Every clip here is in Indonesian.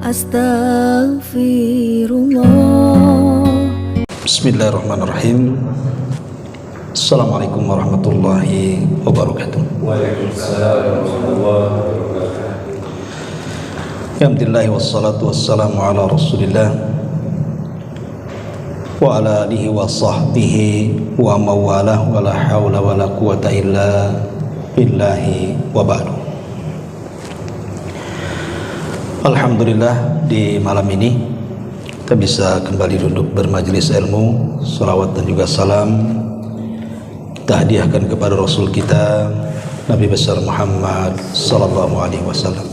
Astaghfirullah. Bismillahirrahmanirrahim. Assalamualaikum warahmatullahi wabarakatuh. Waalaikumsalam warahmatullahi wabarakatuh. Alhamdulillah wassalatu wassalamu ala Rasulillah wa ala alihi wa sahbihi wa mawalah wa la hawla wa la quwata illa billahi wa ba'du. Alhamdulillah, di malam ini kita bisa kembali duduk bermajelis ilmu. Salawat dan juga salam kita hadiahkan kepada Rasul kita Nabi besar Muhammad sallallahu alaihi wasallam.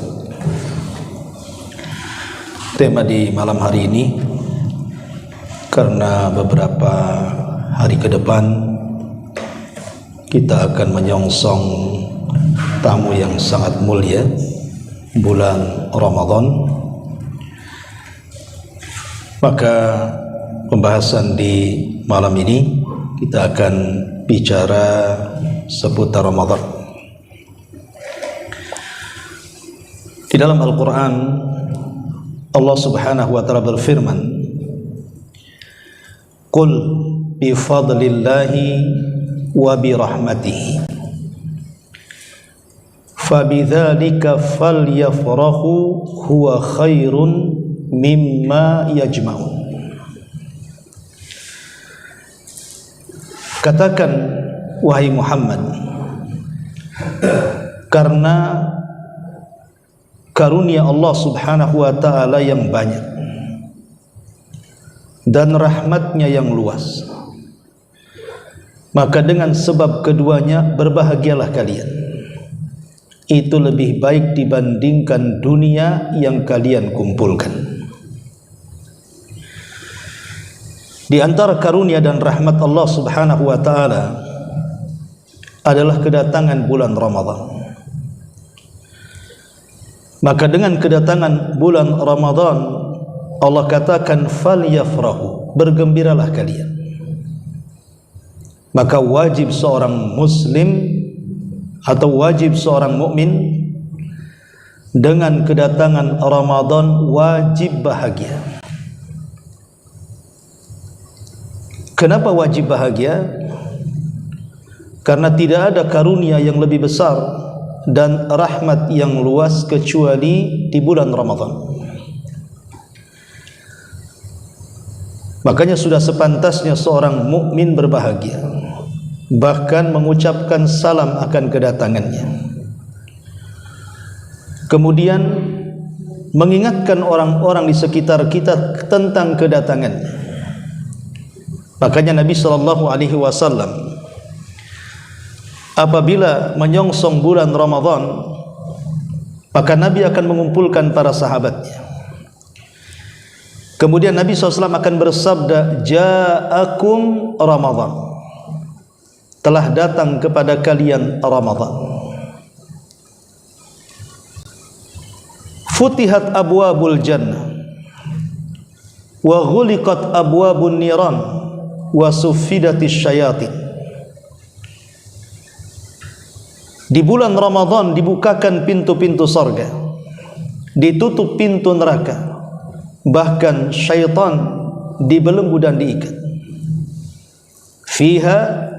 Tema di malam hari ini, karena beberapa hari ke depan kita akan menyongsong tamu yang sangat mulia, bulan Ramadan, maka pembahasan di malam ini kita akan bicara seputar Ramadan. Di dalam Al-Quran Allah subhanahu wa ta'ala berfirman, Qul bi fadlillahi wa bi rahmatihi fabidzalika falyafrahu huwa khairun mimma yajma'un. Katakan wahai Muhammad, karena karunia Allah subhanahu wa ta'ala yang banyak dan rahmatnya yang luas, maka dengan sebab keduanya berbahagialah kalian. Itu lebih baik dibandingkan dunia yang kalian kumpulkan. Di antara karunia dan rahmat Allah subhanahu wa ta'ala adalah kedatangan bulan Ramadan. Maka dengan kedatangan bulan Ramadan, Allah katakan falyafrahu, bergembiralah kalian. Maka wajib seorang muslim atau wajib seorang mukmin dengan kedatangan Ramadan wajib bahagia. Kenapa wajib bahagia? Karena tidak ada karunia yang lebih besar dan rahmat yang luas kecuali di bulan Ramadan. Makanya sudah sepantasnya seorang mukmin berbahagia, bahkan mengucapkan salam akan kedatangannya, kemudian mengingatkan orang-orang di sekitar kita tentang kedatangannya. Makanya Nabi sallallahu alaihi wasallam apabila menyongsong bulan Ramadan, maka Nabi akan mengumpulkan para sahabatnya. Kemudian Nabi SAW akan bersabda, Ja'akum Ramadan, telah datang kepada kalian Ramadan. Futihat abwabul jannah wa ghuliqat abwabun niran wa suffidatis syayatin. Di bulan Ramadan dibukakan pintu-pintu surga, ditutup pintu neraka, bahkan syaitan dibelenggu dan diikat. Fiha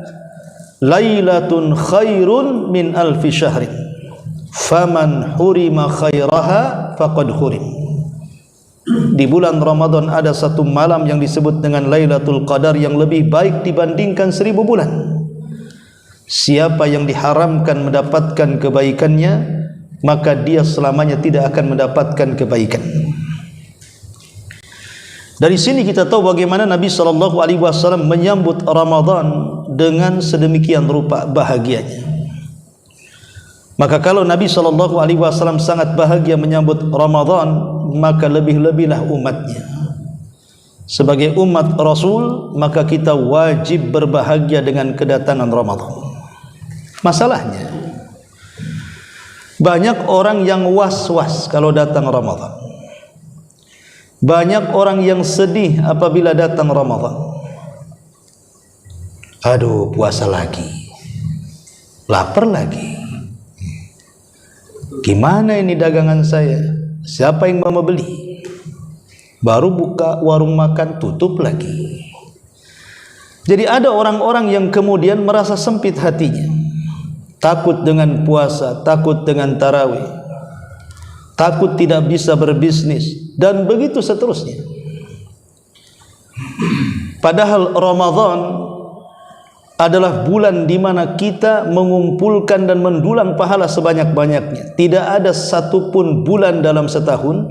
lailatun khairun min alfi syahrin faman hurima khairaha faqad hurim. Di bulan Ramadan ada satu malam yang disebut dengan Lailatul Qadar yang lebih baik dibandingkan 1000 bulan. Siapa yang diharamkan mendapatkan kebaikannya, maka dia selamanya tidak akan mendapatkan kebaikan. Dari sini kita tahu bagaimana Nabi SAW menyambut Ramadan dengan sedemikian rupa bahagianya. Maka kalau Nabi SAW sangat bahagia menyambut Ramadan, maka lebih-lebihlah umatnya. Sebagai umat Rasul, maka kita wajib berbahagia dengan kedatangan Ramadan. Masalahnya, banyak orang yang was-was kalau datang Ramadan. Banyak orang yang sedih apabila datang Ramadan. Aduh, puasa lagi, lapar lagi. Gimana ini dagangan saya? Siapa yang mau beli? baru buka warung makan, tutup lagi. Jadi ada orang-orang yang kemudian merasa sempit hatinya, takut dengan puasa, takut dengan tarawih, takut tidak bisa berbisnis, dan begitu seterusnya. Padahal Ramadan adalah bulan di mana kita mengumpulkan dan mendulang pahala sebanyak-banyaknya. Tidak ada satupun bulan dalam setahun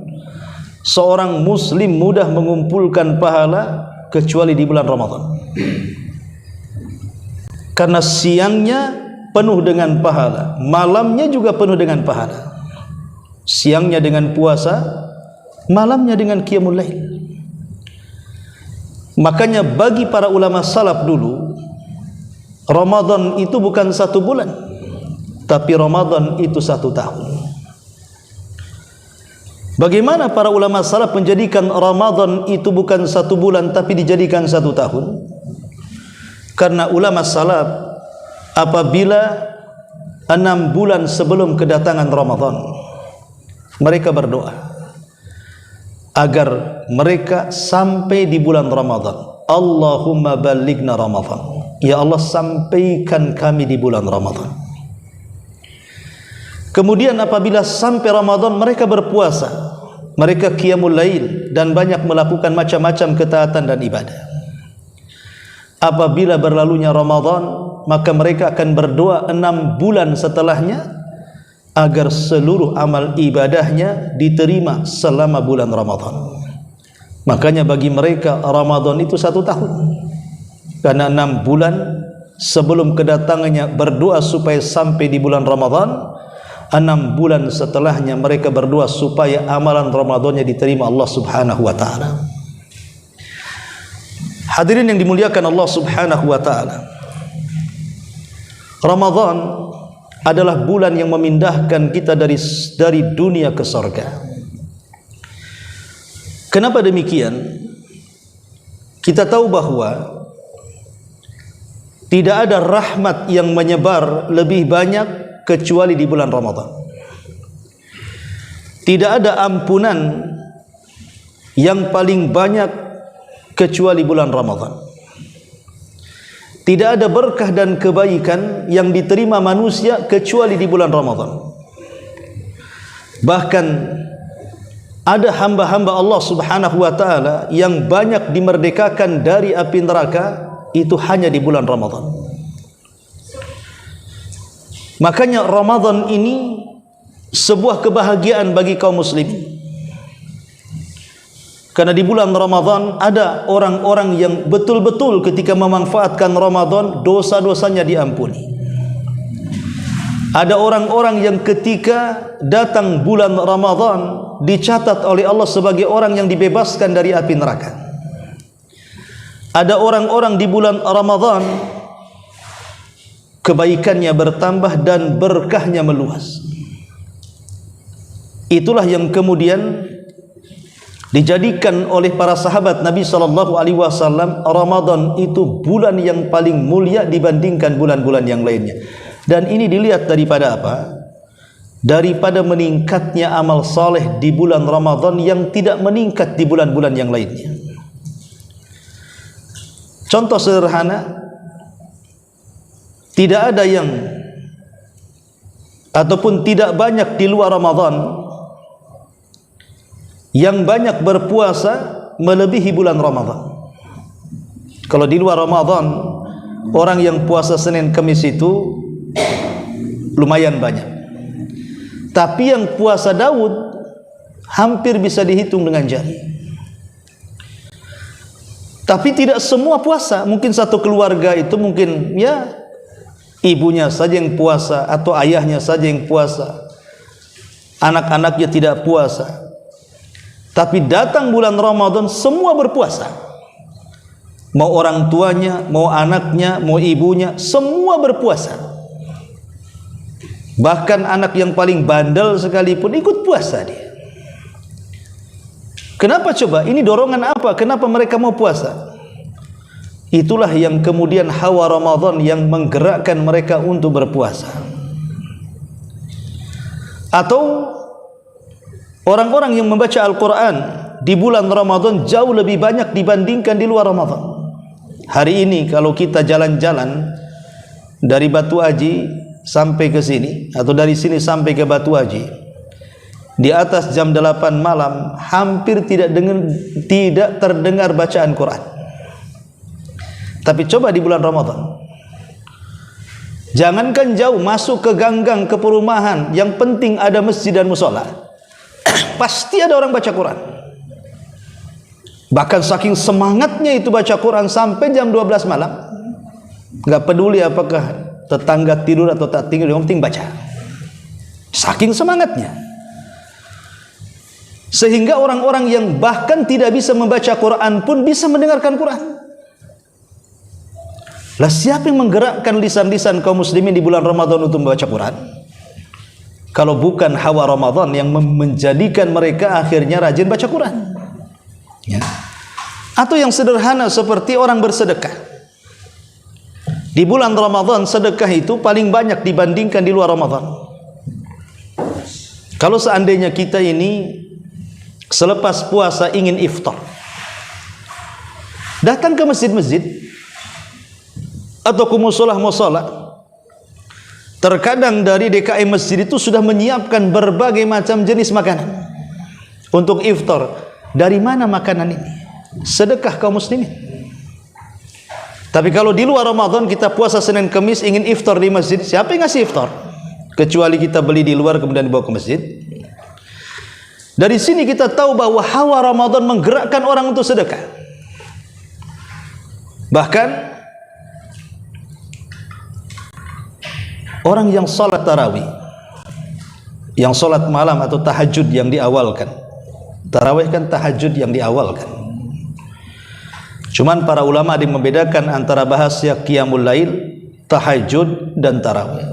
seorang muslim mudah mengumpulkan pahala kecuali di bulan Ramadan. Karena siangnya penuh dengan pahala, malamnya juga penuh dengan pahala. Siangnya dengan puasa, malamnya dengan qiyamul lail. Makanya bagi para ulama salaf dulu, Ramadan itu bukan satu bulan, tapi Ramadan itu 1 tahun. Bagaimana para ulama salaf menjadikan Ramadan itu bukan 1 bulan, tapi dijadikan 1 tahun? Karena ulama salaf apabila 6 bulan sebelum kedatangan Ramadan, mereka berdoa agar mereka sampai di bulan Ramadan. Allahumma ballighna Ramadan. Ya Allah, sampaikan kami di bulan Ramadan. Kemudian apabila sampai Ramadan, mereka berpuasa, mereka qiyamul lail, dan banyak melakukan macam-macam ketaatan dan ibadah. Apabila berlalunya Ramadan, maka mereka akan berdoa 6 bulan setelahnya agar seluruh amal ibadahnya diterima selama bulan Ramadan. Makanya bagi mereka Ramadan itu 1 tahun, karena 6 bulan sebelum kedatangannya berdoa supaya sampai di bulan Ramadan, 6 bulan setelahnya mereka berdoa supaya amalan Ramadannya diterima Allah subhanahu wa ta'ala. Hadirin yang dimuliakan Allah subhanahu wa ta'ala, Ramadan adalah bulan yang memindahkan kita dari dunia ke surga. Kenapa demikian? Kita tahu bahwa tidak ada rahmat yang menyebar lebih banyak kecuali di bulan Ramadan. Tidak ada ampunan yang paling banyak kecuali bulan Ramadan. Tidak ada berkah dan kebaikan yang diterima manusia kecuali di bulan Ramadan. Bahkan ada hamba-hamba Allah subhanahu wa ta'ala yang banyak dimerdekakan dari api neraka, itu hanya di bulan Ramadan. Makanya Ramadan ini sebuah kebahagiaan bagi kaum muslimin. Karena di bulan Ramadan ada orang-orang yang betul-betul ketika memanfaatkan Ramadan dosa-dosanya diampuni. Ada orang-orang yang ketika datang bulan Ramadan dicatat oleh Allah sebagai orang yang dibebaskan dari api neraka. Ada orang-orang di bulan Ramadan kebaikannya bertambah dan berkahnya meluas. Itulah yang kemudian dijadikan oleh para sahabat Nabi SAW, Ramadan itu bulan yang paling mulia dibandingkan bulan-bulan yang lainnya. Dan ini dilihat daripada apa? Daripada meningkatnya amal saleh di bulan Ramadan yang tidak meningkat di bulan-bulan yang lainnya. Contoh sederhana, tidak ada yang ataupun tidak banyak di luar Ramadan yang banyak berpuasa melebihi bulan Ramadan. Kalau di luar Ramadan, orang yang puasa Senin Kamis itu lumayan banyak. Tapi yang puasa Daud hampir bisa dihitung dengan jari. Tapi tidak semua puasa. Mungkin satu keluarga itu mungkin ya ibunya saja yang puasa atau ayahnya saja yang puasa, anak-anaknya tidak puasa. Tapi datang bulan Ramadan semua berpuasa. Mau orang tuanya, mau anaknya, mau ibunya, semua berpuasa. Bahkan anak yang paling bandel sekalipun ikut puasa dia. Kenapa coba? Ini dorongan apa? Kenapa mereka mau puasa? Itulah yang kemudian hawa Ramadan yang menggerakkan mereka untuk berpuasa. Atau orang-orang yang membaca Al-Quran di bulan Ramadan jauh lebih banyak dibandingkan di luar Ramadan. Hari ini kalau kita jalan-jalan dari Batu Haji sampai ke sini, atau dari sini sampai ke Batu Haji, di atas jam 8 malam hampir tidak terdengar bacaan Quran. Tapi coba di bulan Ramadan, jangankan jauh, masuk ke gang-gang, ke perumahan, yang penting ada masjid dan musola, pasti ada orang baca Quran. Bahkan saking semangatnya itu baca Quran sampai jam 12 malam, gak peduli apakah tetangga tidur atau tak tidur, yang penting baca. Saking semangatnya, sehingga orang-orang yang bahkan tidak bisa membaca Quran pun bisa mendengarkan Quran. Lah siapa yang menggerakkan lisan-lisan kaum muslimin di bulan Ramadan untuk membaca Quran? Kalau bukan hawa Ramadan yang menjadikan mereka akhirnya rajin baca Quran. Ya. Atau yang sederhana seperti orang bersedekah. Di bulan Ramadan sedekah itu paling banyak dibandingkan di luar Ramadan. Kalau seandainya kita ini selepas puasa ingin iftar, datang ke masjid-masjid atau ke musolah-musolah, terkadang dari DKI masjid itu sudah menyiapkan berbagai macam jenis makanan untuk iftar. Dari mana makanan ini? Sedekah kaum muslimin. Tapi kalau di luar Ramadan kita puasa Senin Kamis ingin iftar di masjid, siapa yang ngasih iftar? Kecuali kita beli di luar kemudian dibawa ke masjid. Dari sini kita tahu bahwa hawa Ramadan menggerakkan orang untuk sedekah. Bahkan orang yang sholat tarawih, yang sholat malam atau tahajud yang diawalkan. Tarawih kan tahajud yang diawalkan. Cuman para ulama ada yang membedakan antara bahasa qiyamul lail, tahajud dan tarawih.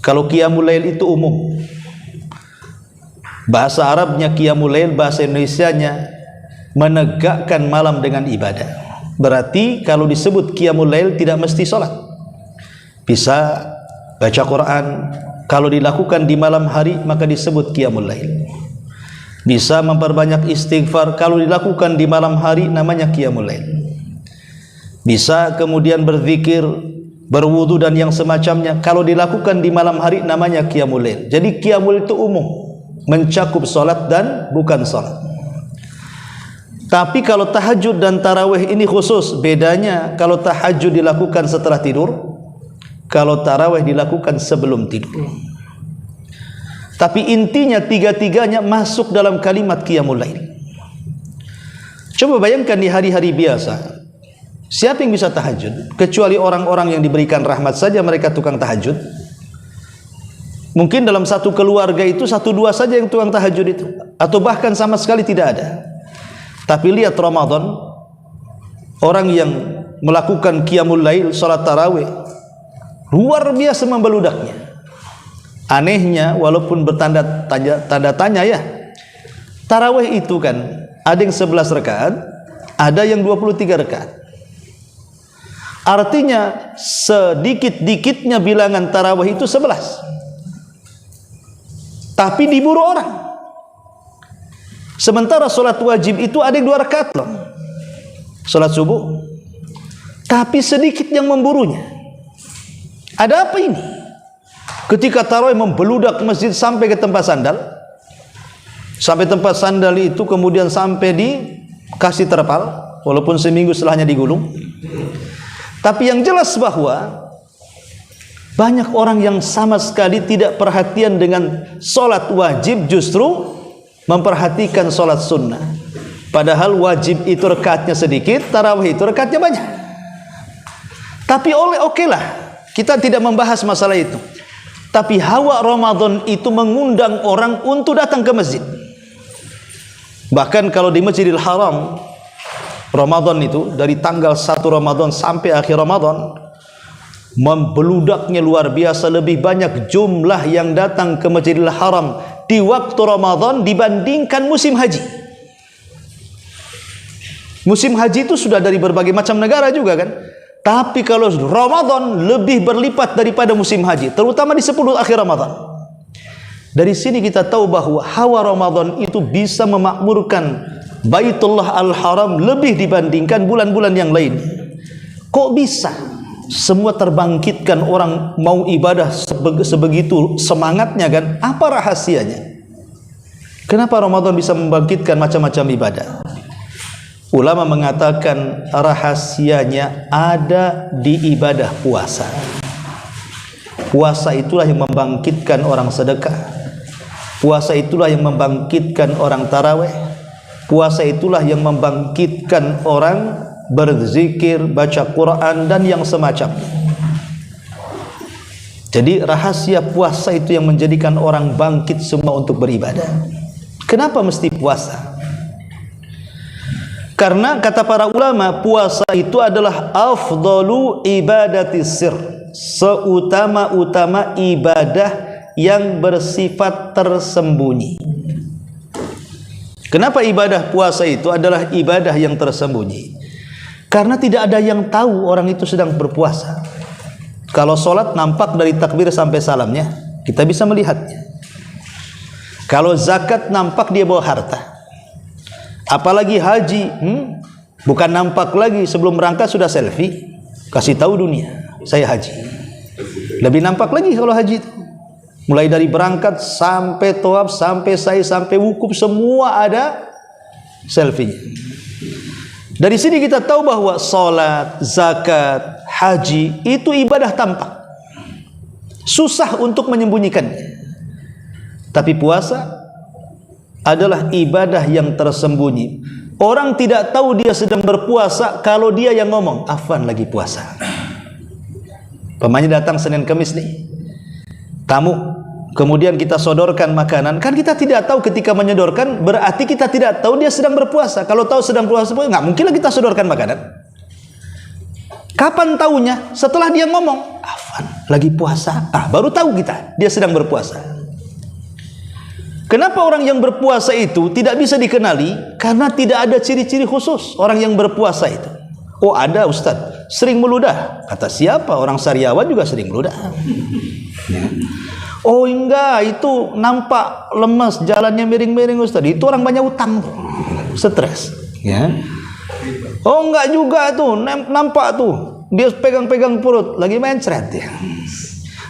Kalau qiyamul lail itu umum, bahasa Arabnya qiyamul lail, bahasa Indonesianya menegakkan malam dengan ibadah. Berarti kalau disebut qiyamul lail tidak mesti sholat, bisa baca Quran. Kalau dilakukan di malam hari maka disebut qiyamul lail. Bisa memperbanyak istighfar, kalau dilakukan di malam hari namanya qiyamul lail. Bisa kemudian berzikir, berwudu dan yang semacamnya, kalau dilakukan di malam hari namanya qiyamul lail. Jadi qiyamul itu umum, mencakup salat dan bukan salat. Tapi kalau tahajud dan tarawih ini khusus. Bedanya kalau tahajud dilakukan setelah tidur, kalau tarawih dilakukan sebelum tidur. Tapi intinya tiga-tiganya masuk dalam kalimat qiyamul lail. Coba bayangkan di hari-hari biasa, siapa yang bisa tahajud? Kecuali orang-orang yang diberikan rahmat saja mereka tukang tahajud. Mungkin dalam satu keluarga itu 1-2 saja yang tukang tahajud itu, atau bahkan sama sekali tidak ada. Tapi lihat Ramadan, orang yang melakukan qiyamul lail, salat tarawih, luar biasa membeludaknya. Anehnya, walaupun bertanda tanya ya, tarawih itu kan ada yang 11 rakaat, ada yang 23 rakaat. Artinya sedikit-dikitnya bilangan tarawih itu 11. Tapi diburu orang. Sementara sholat wajib itu ada yang 2 rakaat loh, sholat subuh. Tapi sedikit yang memburunya. Ada apa ini? Ketika tarawih membeludak masjid sampai ke tempat sandal, sampai tempat sandal itu kemudian sampai dikasih terpal, walaupun seminggu setelahnya digulung. Tapi yang jelas bahwa banyak orang yang sama sekali tidak perhatian dengan sholat wajib, justru memperhatikan sholat sunnah. Padahal wajib itu rakaatnya sedikit, tarawih itu rakaatnya banyak. Tapi okelah, kita tidak membahas masalah itu. Tapi hawa Ramadan itu mengundang orang untuk datang ke masjid. Bahkan kalau di Masjidil Haram, Ramadan itu dari tanggal 1 Ramadan sampai akhir Ramadan, membeludaknya luar biasa. Lebih banyak jumlah yang datang ke Masjidil Haram di waktu Ramadan dibandingkan musim haji. Musim haji itu sudah dari berbagai macam negara juga kan. Tapi kalau Ramadan lebih berlipat daripada musim haji, terutama di 10 akhir Ramadan. Dari sini kita tahu bahwa hawa Ramadan itu bisa memakmurkan Baitullah Al-Haram lebih dibandingkan bulan-bulan yang lain. Kok bisa? Semua terbangkitkan, orang mau ibadah sebegitu semangatnya kan? Apa rahasianya? Kenapa Ramadan bisa membangkitkan macam-macam ibadah? Ulama mengatakan rahasianya ada di ibadah puasa. Puasa itulah yang membangkitkan orang sedekah. Puasa itulah yang membangkitkan orang tarawih. Puasa itulah yang membangkitkan orang berzikir, baca Quran dan yang semacamnya. Jadi rahasia puasa itu yang menjadikan orang bangkit semua untuk beribadah. Kenapa mesti puasa? Karena kata para ulama, puasa itu adalah afdalu ibadati sir, seutama-utama ibadah yang bersifat tersembunyi. Kenapa ibadah puasa itu adalah ibadah yang tersembunyi? Karena tidak ada yang tahu orang itu sedang berpuasa. Kalau sholat nampak dari takbir sampai salamnya, kita bisa melihatnya. Kalau zakat nampak dia bawa harta. Apalagi haji, bukan nampak lagi, sebelum berangkat sudah selfie, kasih tahu dunia, saya haji. Lebih nampak lagi kalau haji itu. Mulai dari berangkat sampai tawaf, sampai sa'i, sampai wukuf, semua ada selfie-nya. Dari sini kita tahu bahwa salat, zakat, haji itu ibadah tampak. Susah untuk menyembunyikannya. Tapi puasa adalah ibadah yang tersembunyi. Orang tidak tahu dia sedang berpuasa kalau dia yang ngomong, "Afwan lagi puasa." Pemainnya datang Senin Kamis nih, tamu, kemudian kita sodorkan makanan. Kan kita tidak tahu ketika menyodorkan, berarti kita tidak tahu dia sedang berpuasa. Kalau tahu sedang berpuasa, nggak mungkin lah kita sodorkan makanan. Kapan tahunya? Setelah dia ngomong, "Afwan lagi puasa." Baru tahu kita dia sedang berpuasa. Kenapa orang yang berpuasa itu tidak bisa dikenali? Karena tidak ada ciri-ciri khusus orang yang berpuasa itu. Oh ada Ustaz, sering meludah. Kata siapa? Orang Sariawan juga sering meludah. Oh enggak, itu nampak lemas, jalannya miring-miring Ustaz. Itu orang banyak utang, stres. Ya. Oh enggak juga tuh, nampak tuh dia pegang-pegang perut, lagi mencret ya.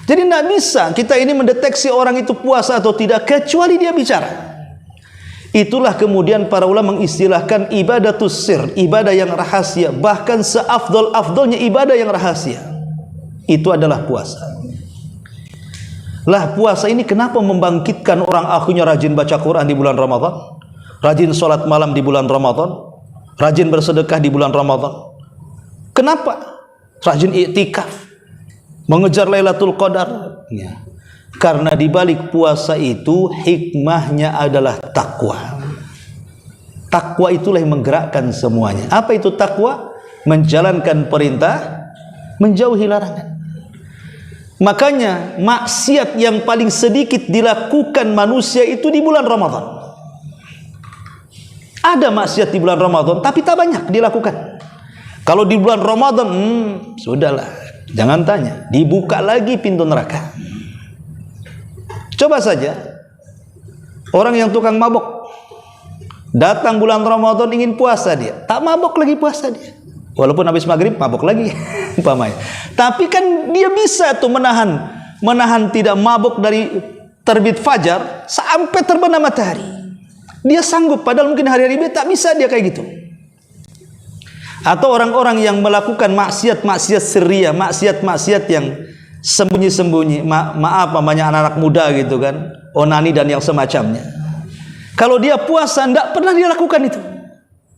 Jadi tidak bisa kita ini mendeteksi orang itu puasa atau tidak kecuali dia bicara. Itulah kemudian para ulama mengistilahkan ibadatus sir, ibadah yang rahasia. Bahkan seafdol-afdolnya ibadah yang rahasia itu adalah puasa. Lah puasa ini kenapa membangkitkan orang akhirnya rajin baca Quran di bulan Ramadan, rajin sholat malam di bulan Ramadan, rajin bersedekah di bulan Ramadan. Kenapa? Rajin iktikaf, mengejar Lailatul Qadar. Ya. Karena di balik puasa itu hikmahnya adalah takwa. Takwa itulah yang menggerakkan semuanya. Apa itu takwa? Menjalankan perintah, menjauhi larangan. Makanya maksiat yang paling sedikit dilakukan manusia itu di bulan Ramadan. Ada maksiat di bulan Ramadan, tapi tak banyak dilakukan. Kalau di bulan Ramadan, sudahlah, jangan tanya, dibuka lagi pintu neraka. Coba saja orang yang tukang mabok, datang bulan Ramadan ingin puasa dia, tak mabok lagi puasa dia. Walaupun habis maghrib mabok lagi, umpamanya. Tapi kan dia bisa tuh menahan tidak mabok dari terbit fajar sampai terbenam matahari. Dia sanggup, padahal mungkin hari-hari biasa tak bisa dia kayak gitu. Atau orang-orang yang melakukan maksiat-maksiat sirriyah, maksiat-maksiat yang sembunyi-sembunyi, maaf namanya anak-anak muda gitu kan, onani dan yang semacamnya. Kalau dia puasa tidak pernah dia lakukan itu.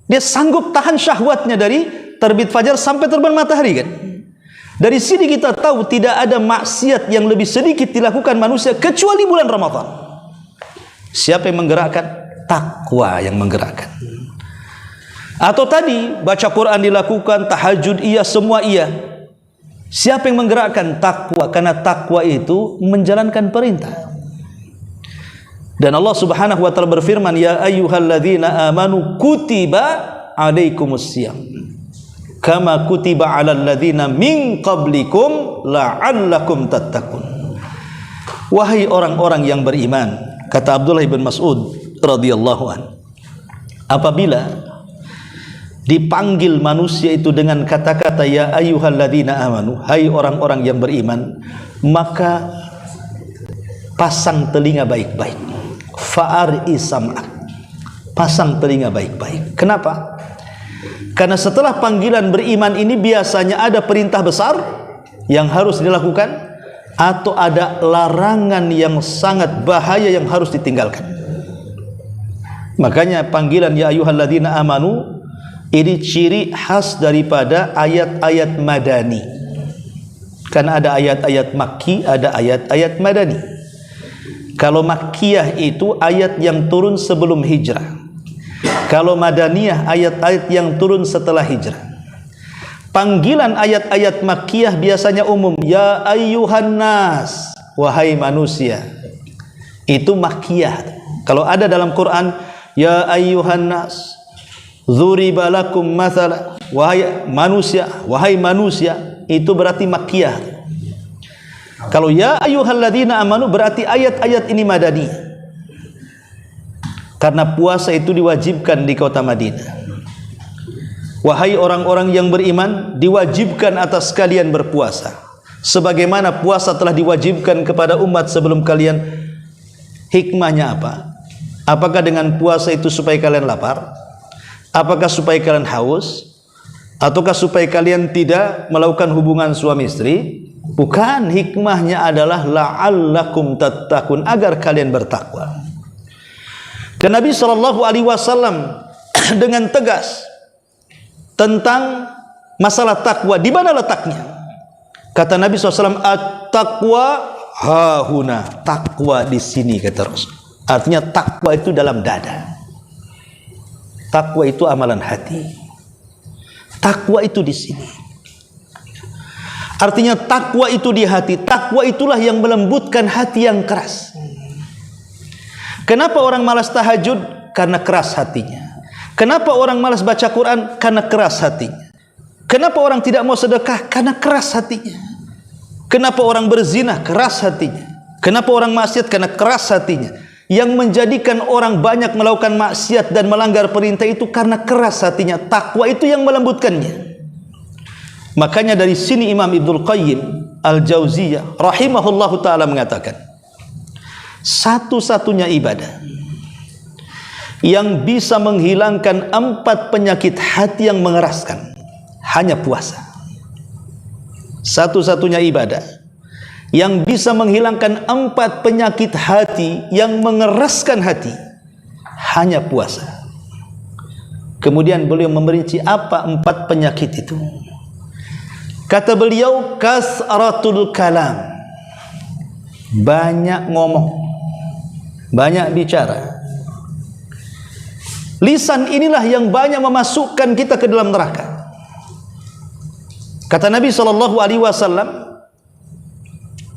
Dia sanggup tahan syahwatnya dari terbit fajar sampai terbenam matahari kan. Dari sini kita tahu tidak ada maksiat yang lebih sedikit dilakukan manusia kecuali bulan Ramadan. Siapa yang menggerakkan? Takwa yang menggerakkan. Atau tadi baca Quran dilakukan, tahajud iya, semua iya. Siapa yang menggerakkan? Takwa. Karena takwa itu menjalankan perintah. Dan Allah Subhanahu wa taala berfirman, "Ya ayyuhalladzina amanu kutiba alaikumusiyam kama kutiba 'alal ladzina min qablikum la'allakum tattaqun." Wahai orang-orang yang beriman, kata Abdullah bin Mas'ud radhiyallahu an, apabila dipanggil manusia itu dengan kata-kata ya ayyuhalladzina amanu, hai orang-orang yang beriman, maka pasang telinga baik-baik. Fa'ari sam'ak, pasang telinga baik-baik. Kenapa? Karena setelah panggilan beriman ini biasanya ada perintah besar yang harus dilakukan atau ada larangan yang sangat bahaya yang harus ditinggalkan. Makanya panggilan ya ayyuhalladzina amanu ini ciri khas daripada ayat-ayat madani. Karena ada ayat-ayat makki, ada ayat-ayat madani. Kalau makkiyah itu ayat yang turun sebelum hijrah. Kalau madaniyah ayat-ayat yang turun setelah hijrah. Panggilan ayat-ayat makkiyah biasanya umum, ya ayyuhan nas, wahai manusia. Itu makkiyah. Kalau ada dalam Quran, ya ayyuhan nas, dzuriba lakum mathala, wahai manusia, itu berarti makkiyah. Kalau ya ayyuhalladzina amanu berarti ayat-ayat ini madani. Karena puasa itu diwajibkan di kota Madinah. Wahai orang-orang yang beriman, diwajibkan atas kalian berpuasa. Sebagaimana puasa telah diwajibkan kepada umat sebelum kalian. Hikmahnya apa? Apakah dengan puasa itu supaya kalian lapar? Apakah supaya kalian haus? Ataukah supaya kalian tidak melakukan hubungan suami istri? Bukan, hikmahnya adalah la'allakum tattaqun, agar kalian bertakwa. Dan Nabi SAW dengan tegas tentang masalah takwa, di mana letaknya? Kata Nabi SAW, at-taqwa hahuna, takwa di sini, kata Rasul. Artinya takwa itu dalam dada. Takwa itu amalan hati. Takwa itu di sini. Artinya takwa itu di hati. Takwa itulah yang melembutkan hati yang keras. Kenapa orang malas tahajud? Karena keras hatinya. Kenapa orang malas baca Quran? Karena keras hatinya. Kenapa orang tidak mau sedekah? Karena keras hatinya. Kenapa orang berzina? Keras hatinya. Kenapa orang maksiat? Karena keras hatinya. Yang menjadikan orang banyak melakukan maksiat dan melanggar perintah itu karena keras hatinya. Takwa itu yang melembutkannya. Makanya dari sini Imam Ibnul Qayyim Al-Jauziyah rahimahullahu ta'ala mengatakan, satu-satunya ibadah yang bisa menghilangkan 4 penyakit hati yang mengeraskan hanya puasa. Satu-satunya ibadah yang bisa menghilangkan 4 penyakit hati yang mengeraskan hati hanya puasa. Kemudian beliau memperinci apa 4 penyakit itu. Kata beliau, kasratul kalam, banyak ngomong, banyak bicara. Lisan inilah yang banyak memasukkan kita ke dalam neraka. Kata Nabi SAW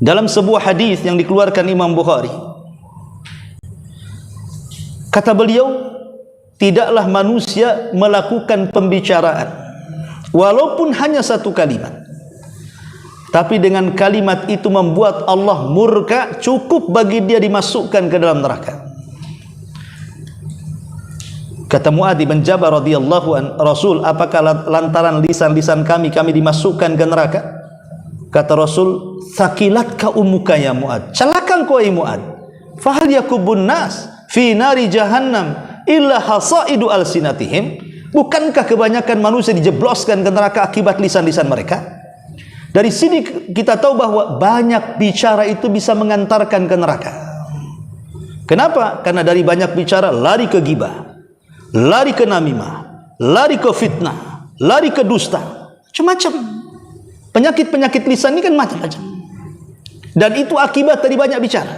dalam sebuah hadis yang dikeluarkan Imam Bukhari, kata beliau, tidaklah manusia melakukan pembicaraan walaupun hanya 1 kalimat, tapi dengan kalimat itu membuat Allah murka, cukup bagi dia dimasukkan ke dalam neraka. Kata Mu'adz bin Jabal radhiyallahu an, Rasul, apakah lantaran lisan-lisan kami dimasukkan ke neraka? Kata Rasul, thaqilatka ummuka ya Mu'adz, celaka engkau Mu'adz, fahal yakubun nas fi nari jahannam illa hasaidu alsinatihim, bukankah kebanyakan manusia dijebloskan ke neraka akibat lisan-lisan mereka? Dari sini kita tahu bahwa banyak bicara itu bisa mengantarkan ke neraka. Kenapa? Karena dari banyak bicara lari ke ghibah, lari ke namimah, lari ke fitnah, lari ke dusta, macam-macam. Penyakit-penyakit lisan ini kan macam-macam. Dan itu akibat dari banyak bicara.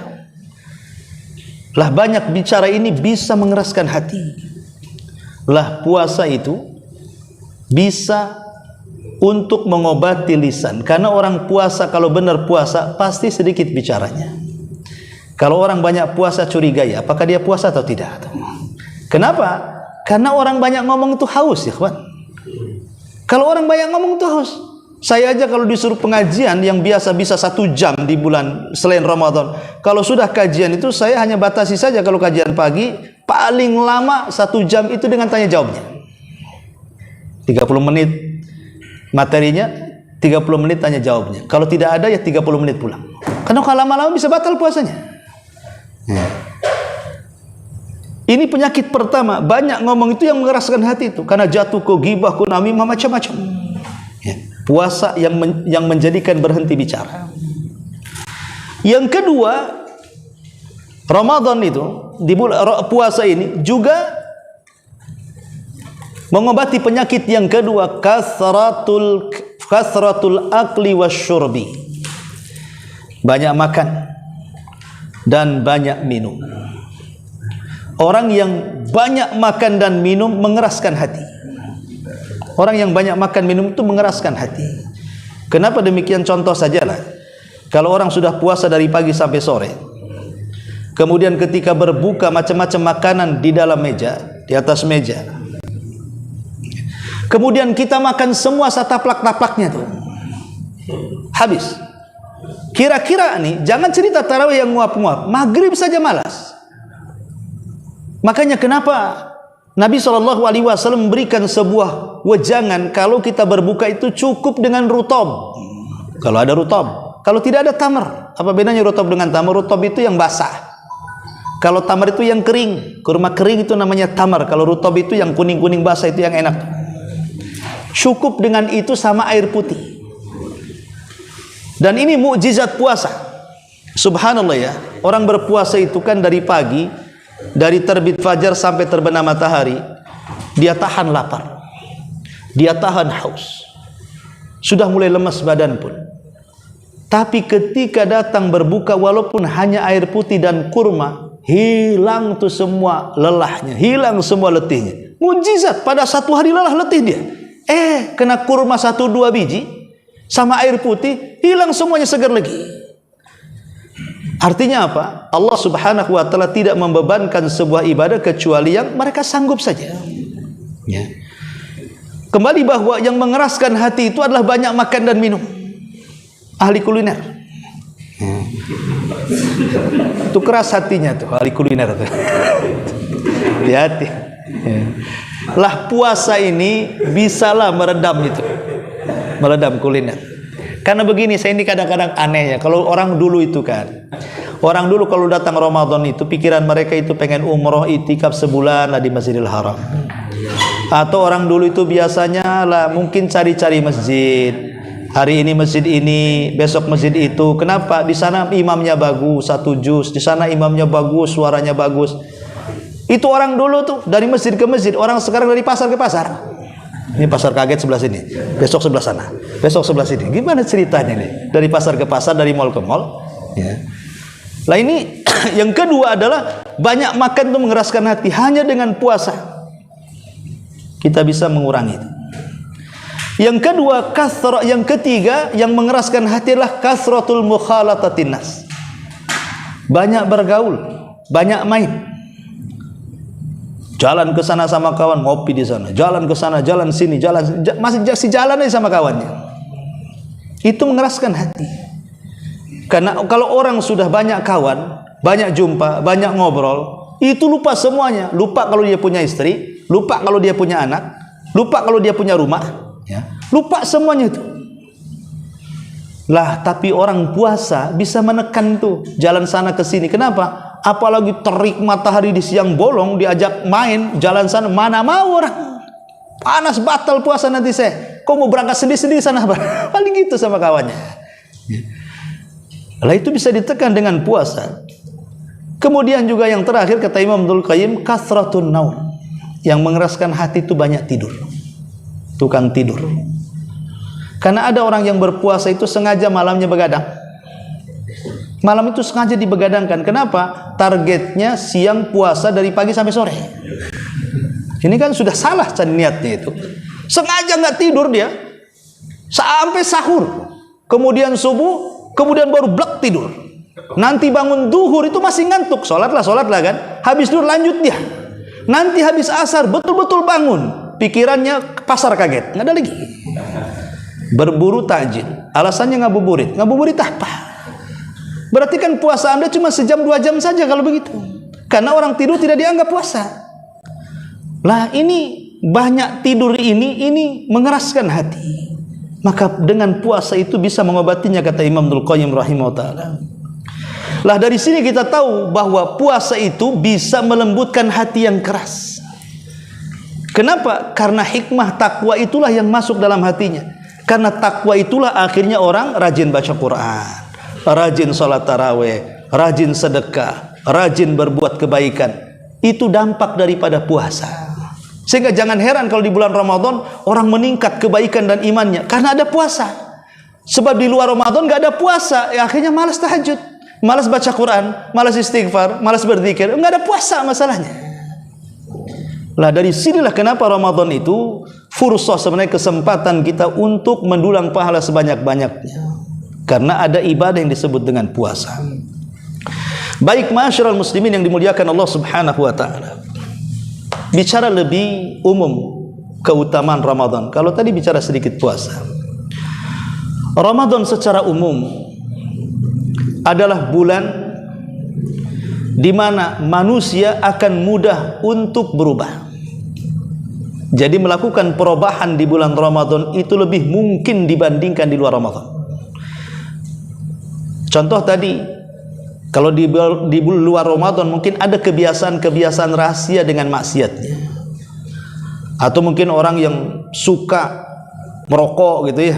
Lah banyak bicara ini bisa mengeraskan hati. Lah puasa itu bisa untuk mengobati lisan. Karena orang puasa, kalau benar puasa, pasti sedikit bicaranya. Kalau orang banyak puasa curigai, apakah dia puasa atau tidak? Kenapa? Karena orang banyak ngomong itu haus, ya kawan. Kalau orang banyak ngomong itu haus. Saya aja kalau disuruh pengajian yang biasa bisa 1 jam di bulan selain Ramadan, kalau sudah kajian itu saya hanya batasi saja. Kalau kajian pagi paling lama 1 jam itu dengan tanya jawabnya, 30 menit materinya, 30 menit tanya jawabnya. Kalau tidak ada ya 30 menit pulang. Karena kalau lama-lama bisa batal puasanya. Ini penyakit pertama, banyak ngomong itu yang mengeraskan hati itu, karena jatuh ke ghibah, ke namimah, macam-macam. Puasa yang menjadikan berhenti bicara. Yang kedua, Ramadan itu di bulan puasa ini juga mengobati penyakit yang kedua, kasratul akli wasyurbi. Banyak makan dan banyak minum. Orang yang banyak makan dan minum mengeraskan hati. Orang yang banyak makan minum itu mengeraskan hati. Kenapa demikian? Contoh sajalah. Kalau orang sudah puasa dari pagi sampai sore, kemudian ketika berbuka macam-macam makanan di dalam meja, di atas meja, kemudian kita makan semua sataplak-taplaknya tuh, habis. Kira-kira nih, jangan cerita tarawih yang nguap-nguap, maghrib saja malas. Makanya kenapa Nabi SAW memberikan sebuah wejangan, kalau kita berbuka itu cukup dengan rutab. Kalau ada rutab, kalau tidak ada tamar. Apa bedanya rutab dengan tamar? Rutab itu yang basah, kalau tamar itu yang kering. Kurma kering itu namanya tamar. Kalau rutab itu yang kuning-kuning basah, itu yang enak. Cukup dengan itu sama air putih. Dan ini mukjizat puasa. Subhanallah ya, orang berpuasa itu kan dari pagi, dari terbit fajar sampai terbenam matahari, dia tahan lapar, dia tahan haus, sudah mulai lemas badan pun. Tapi ketika datang berbuka, walaupun hanya air putih dan kurma, hilang tuh semua lelahnya, hilang semua letihnya. Mujizat, pada 1 hari lelah letih dia. Kena kurma 1-2 biji sama air putih, hilang semuanya, segar lagi. Artinya apa? Allah Subhanahu wa ta'ala tidak membebankan sebuah ibadah kecuali yang mereka sanggup saja. Ya. Kembali bahwa yang mengeraskan hati itu adalah banyak makan dan minum. Ahli kuliner. Itu keras hatinya tuh, ahli kuliner tuh. Hati-hati. Lah puasa ini bisalah meredam itu. Meredam kuliner. Karena begini, saya ini kadang-kadang aneh ya. Kalau orang dulu itu kan, orang dulu kalau datang Ramadan itu pikiran mereka itu pengen umroh, itikaf sebulan lah di Masjidil Haram. Atau orang dulu itu biasanya lah mungkin cari-cari masjid. Hari ini masjid ini, besok masjid itu. Kenapa? Di sana imamnya bagus, 1 juz. Di sana imamnya bagus, suaranya bagus. Itu orang dulu tuh dari masjid ke masjid. Orang sekarang dari pasar ke pasar. Ini pasar kaget sebelah sini, besok sebelah sana, besok sebelah sini. Gimana ceritanya nih? Dari pasar ke pasar, dari mall ke mall. Ya. Lah ini yang kedua adalah banyak makan itu mengeraskan hati. Hanya dengan puasa kita bisa mengurangi itu. Yang kedua, yang ketiga yang mengeraskan hati adalah kasratul mukhalatatin nas. Banyak bergaul, banyak main. Jalan ke sana sama kawan, ngopi di sana. Jalan ke sana, jalan sini, masih jalan aja sama kawannya. Itu mengeraskan hati. Karena kalau orang sudah banyak kawan, banyak jumpa, banyak ngobrol, itu lupa semuanya. Lupa kalau dia punya istri, lupa kalau dia punya anak, lupa kalau dia punya rumah, ya. Lupa semuanya itu. Lah, tapi orang puasa bisa menekan tuh, jalan sana ke sini. Kenapa? Apalagi terik matahari di siang bolong, diajak main jalan sana, mana mau orang. Panas, batal puasa nanti saya. Kok mau berangkat sendiri-sendiri sana? Paling gitu sama kawannya. Lah itu bisa ditekan dengan puasa. Kemudian juga yang terakhir kata Imam Ibnul Qayyim, kasratun naum. Yang mengeraskan hati itu banyak tidur. Tukang tidur. Karena ada orang yang berpuasa itu sengaja malamnya begadang. Malam itu sengaja dibegadangkan. Kenapa? Targetnya siang puasa dari pagi sampai sore. Ini kan sudah salah niatnya itu. Sengaja nggak tidur dia sampai sahur, kemudian subuh, kemudian baru blek tidur. Nanti bangun duhur itu masih ngantuk. Sholat lah kan. Habis duhur lanjut dia. Nanti habis asar betul-betul bangun. Pikirannya pasar kaget. Nggak ada lagi. berburu takjil. Alasannya ngabuburit. Ngabuburit apa? Berarti kan puasa Anda cuma sejam 2 jam saja kalau begitu. Karena orang tidur tidak dianggap puasa. Lah ini banyak tidur ini mengeraskan hati. Maka dengan puasa itu bisa mengobatinya, kata Imam Ibnul Qayyim rahimahullah. Lah dari sini kita tahu bahwa puasa itu bisa melembutkan hati yang keras. Kenapa? Karena hikmah takwa itulah yang masuk dalam hatinya. Karena takwa itulah akhirnya orang rajin baca Quran, rajin sholat tarawih, rajin sedekah, rajin berbuat kebaikan. Itu dampak daripada puasa. Sehingga jangan heran kalau di bulan Ramadan orang meningkat kebaikan dan imannya, karena ada puasa. Sebab di luar Ramadan gak ada puasa, ya akhirnya malas tahajud, malas baca Quran, malas istighfar, malas berzikir, gak ada puasa masalahnya. Lah dari sinilah kenapa Ramadan itu fursah, sebenarnya kesempatan kita untuk mendulang pahala sebanyak-banyaknya. Karena ada ibadah yang disebut dengan puasa. Baik ma'asyiral muslimin yang dimuliakan Allah Subhanahu wa taala. Bicara lebih umum keutamaan Ramadan. Kalau tadi bicara sedikit puasa. Ramadan secara umum adalah bulan di mana manusia akan mudah untuk berubah. Jadi melakukan perubahan di bulan Ramadan itu lebih mungkin dibandingkan di luar Ramadan. Contoh tadi, kalau di luar Ramadan mungkin ada kebiasaan-kebiasaan rahasia dengan maksiatnya. Atau mungkin orang yang suka merokok gitu ya.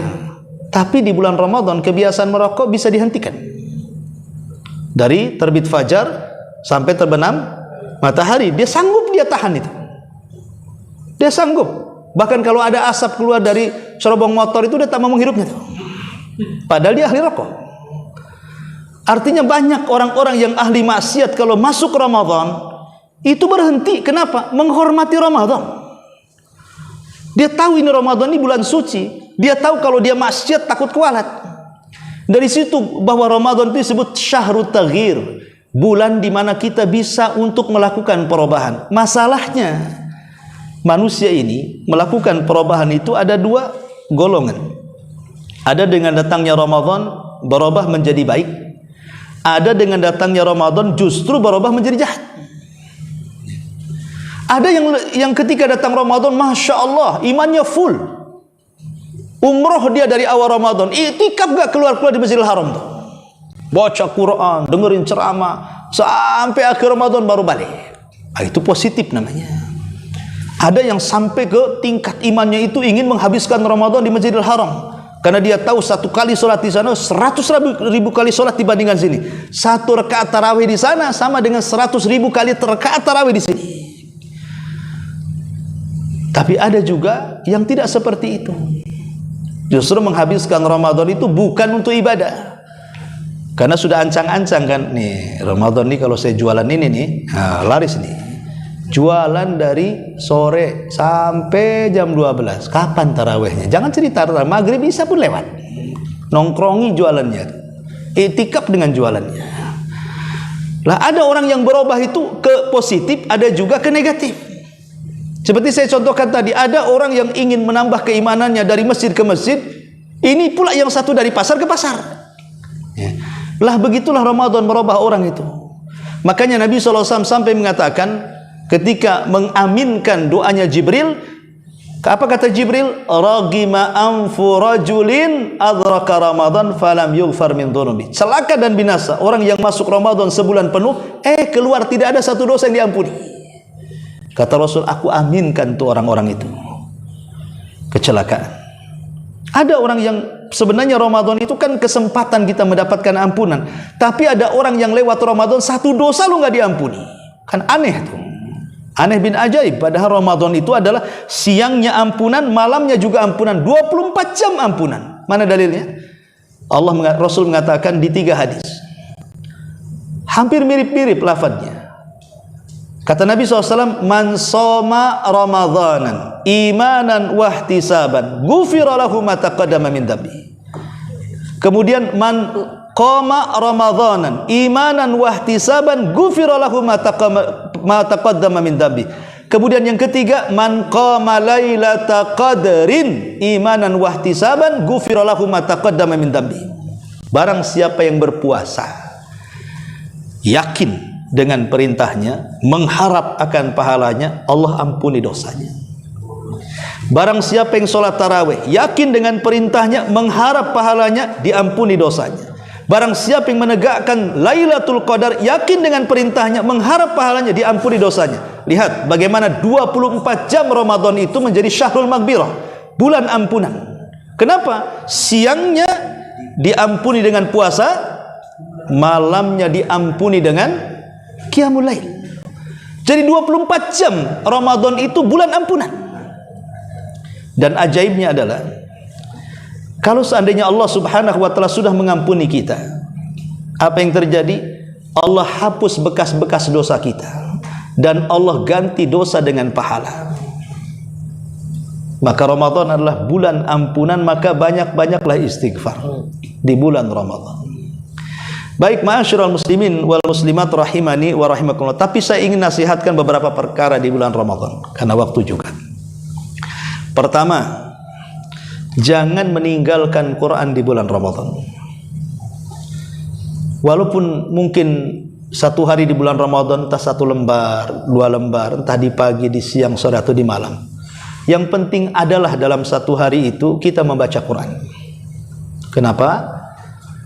Tapi di bulan Ramadan kebiasaan merokok bisa dihentikan. Dari terbit fajar sampai terbenam matahari, dia sanggup, dia tahan itu. Dia sanggup. Bahkan kalau ada asap keluar dari cerobong motor itu dia tak mau menghirupnya tuh. Padahal dia ahli rokok. Artinya banyak orang-orang yang ahli maksiat kalau masuk Ramadan itu berhenti. Kenapa? Menghormati Ramadan. Dia tahu ini Ramadan, ini bulan suci. Dia tahu kalau dia maksiat takut kualat. Dari situ bahwa Ramadan itu disebut syahrut taghir, bulan di mana kita bisa untuk melakukan perubahan. Masalahnya manusia ini melakukan perubahan itu ada 2 golongan. Ada dengan datangnya Ramadan berubah menjadi baik. Ada dengan datangnya Ramadan justru berubah menjadi jahat. Ada yang ketika datang Ramadan, Masya Allah, imannya full. Umroh dia dari awal Ramadan, iktikaf gak keluar-keluar di Masjidil Haram tuh. Baca Quran, dengerin ceramah, sampai akhir Ramadan baru balik. Nah, itu positif namanya. Ada yang sampai ke tingkat imannya itu ingin menghabiskan Ramadan di Masjidil Haram. Karena dia tahu 1 kali sholat di sana 100.000 kali sholat dibandingkan sini. 1 rakaat tarawih di sana sama dengan 100.000 kali rakaat tarawih di sini. Tapi ada juga yang tidak seperti itu. Justru menghabiskan Ramadan itu bukan untuk ibadah. Karena sudah ancang-ancang kan, nih Ramadan nih kalau saya jualan ini nih, laris nih. Jualan dari sore sampai jam 12. Kapan tarawihnya? Jangan cerita maghrib bisa pun lewat. Nongkrongi jualannya. Iktikaf dengan jualannya. Lah ada orang yang berubah itu ke positif, ada juga ke negatif. Seperti saya contohkan tadi, ada orang yang ingin menambah keimanannya dari masjid ke masjid. Ini pula yang satu dari pasar ke pasar. Lah begitulah Ramadan merubah orang itu. Makanya Nabi SAW sampai mengatakan, ketika mengaminkan doanya Jibril, apa kata Jibril? Ragima anfu rajulin adraka Ramadan falam yughfar min dhunubi. Celaka dan binasa orang yang masuk Ramadan sebulan penuh, keluar tidak ada satu dosa yang diampuni. Kata Rasul, aku aminkan tuh orang-orang itu. Kecelakaan. Ada orang yang sebenarnya Ramadan itu kan kesempatan kita mendapatkan ampunan, tapi ada orang yang lewat Ramadan 1 dosa lu nggak diampuni. Kan aneh tuh. Aneh bin ajaib. Padahal Ramadan itu adalah siangnya ampunan, malamnya juga ampunan, 24 jam ampunan. Mana dalilnya? Rasul mengatakan di 3 hadis. Hampir mirip-mirip lafadznya. Kata Nabi SAW, man soma Ramadanan imanan wahtisaban ghufira lahu ma taqaddama min dhanbi. Kemudian man qama Ramadanan imanan wahtisaban ghufira lahu ma taqaddama min dhanbi. Kemudian yang ketiga, man qama lailata qadrin imanan wahtisaban ghufira lahu ma taqaddama min dambi. Barang siapa yang berpuasa yakin dengan perintahnya, mengharap akan pahalanya, Allah ampuni dosanya. Barang siapa yang sholat tarawih yakin dengan perintahnya, mengharap pahalanya, diampuni dosanya. Barang siapa yang menegakkan Lailatul Qadar yakin dengan perintahnya, mengharap pahalanya, diampuni dosanya. Lihat bagaimana 24 jam Ramadan itu menjadi syahrul maghfirah, bulan ampunan. Kenapa? Siangnya diampuni dengan puasa, malamnya diampuni dengan qiyamul lail. Jadi 24 jam Ramadan itu bulan ampunan. Dan ajaibnya adalah, kalau seandainya Allah Subhanahu wa taala sudah mengampuni kita, apa yang terjadi? Allah hapus bekas-bekas dosa kita dan Allah ganti dosa dengan pahala. Maka Ramadan adalah bulan ampunan, maka banyak-banyaklah istighfar di bulan Ramadan. Baik, ma'asyiral muslimin wal muslimat rahimani wa rahimakumullah. Tapi saya ingin nasihatkan beberapa perkara di bulan Ramadan karena waktu juga. Pertama, jangan meninggalkan Quran di bulan Ramadan. Walaupun mungkin satu hari di bulan Ramadan, entah 1 lembar, 2 lembar, entah di pagi, di siang, sore atau di malam. Yang penting adalah dalam satu hari itu kita membaca Quran. Kenapa?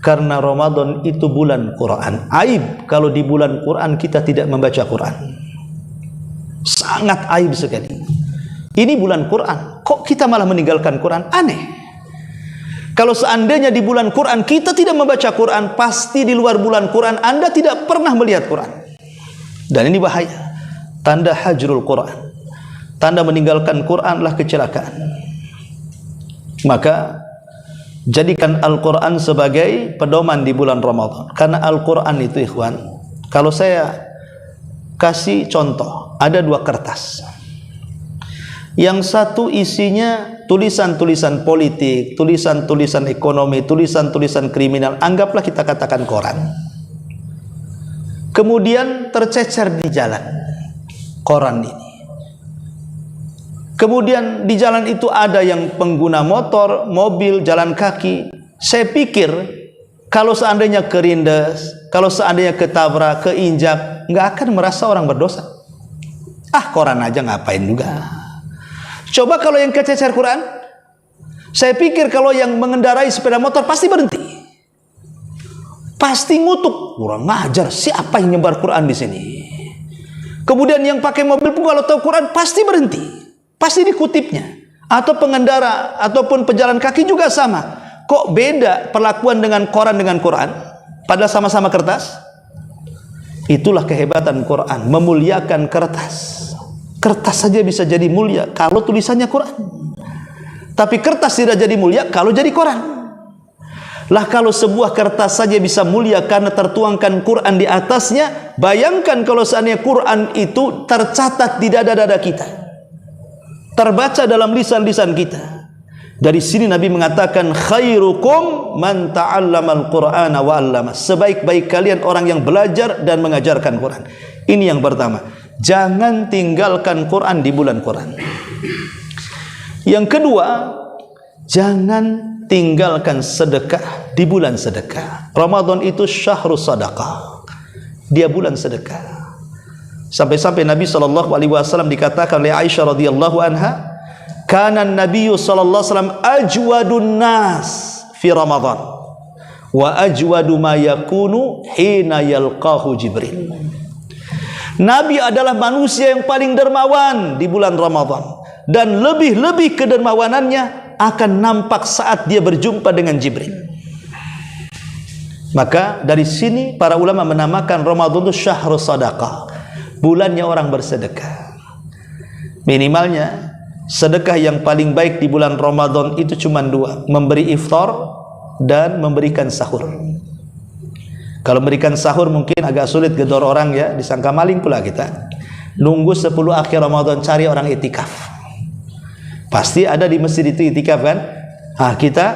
Karena Ramadan itu bulan Quran. Aib kalau di bulan Quran kita tidak membaca Quran. Sangat aib sekali. Ini bulan Quran, kok kita malah meninggalkan Quran? Aneh. Kalau seandainya di bulan Quran kita tidak membaca Quran, pasti di luar bulan Quran Anda tidak pernah melihat Quran. Dan ini bahaya. Tanda hajrul Quran. Tanda meninggalkan Quran adalah kecelakaan. Maka jadikan Al-Quran sebagai pedoman di bulan Ramadan. Karena Al-Quran itu, ikhwan, kalau saya kasih contoh, ada 2 kertas. Yang satu isinya tulisan-tulisan politik, tulisan-tulisan ekonomi, tulisan-tulisan kriminal. Anggaplah kita katakan koran. Kemudian tercecer di jalan koran ini. Kemudian di jalan itu ada yang pengguna motor, mobil, jalan kaki. Saya pikir kalau seandainya kerindes, kalau seandainya ketabrak, keinjak, nggak akan merasa orang berdosa. Ah, koran aja ngapain juga. Coba kalau yang kececer Quran, saya pikir kalau yang mengendarai sepeda motor pasti berhenti, pasti ngutuk, kurang ngajar, siapa yang nyebar Quran di sini. Kemudian yang pakai mobil pun kalau tahu Quran pasti berhenti, pasti dikutipnya. Atau pengendara ataupun pejalan kaki juga sama. Kok beda perlakuan dengan koran dengan Quran, padahal sama-sama kertas? Itulah kehebatan Quran, memuliakan kertas. Kertas saja bisa jadi mulia kalau tulisannya Quran. Tapi kertas tidak jadi mulia kalau jadi Quran. Lah kalau sebuah kertas saja bisa mulia karena tertuangkan Quran di atasnya, bayangkan kalau seandainya Quran itu tercatat di dada-dada kita, terbaca dalam lisan-lisan kita. Dari sini Nabi mengatakan, khairukum man ta'allamal Qur'ana wa 'allama. Sebaik-baik kalian orang yang belajar dan mengajarkan Quran. Ini yang pertama. Jangan tinggalkan Quran di bulan Quran. Yang kedua, jangan tinggalkan sedekah di bulan sedekah. Ramadan itu syahrus sadaqah. Dia bulan sedekah. Sampai-sampai Nabi SAW dikatakan oleh Aisyah radhiyallahu anha, kana an-nabiyyu sallallahu alaihi wasallam ajwadun nas fi Ramadan wa ajwadu ma yakunu hina yalqahu Jibril. Nabi adalah manusia yang paling dermawan di bulan Ramadan, dan lebih-lebih kedermawanannya akan nampak saat dia berjumpa dengan Jibril. Maka dari sini para ulama menamakan Ramadan itu syahrus sadaqah, bulannya orang bersedekah. Minimalnya sedekah yang paling baik di bulan Ramadan itu cuma 2, memberi iftar dan memberikan sahur. Kalau memberikan sahur mungkin agak sulit gedor orang ya, disangka maling pula kita. Nunggu 10 akhir Ramadan cari orang itikaf. Pasti ada di masjid itu itikaf kan? Nah, kita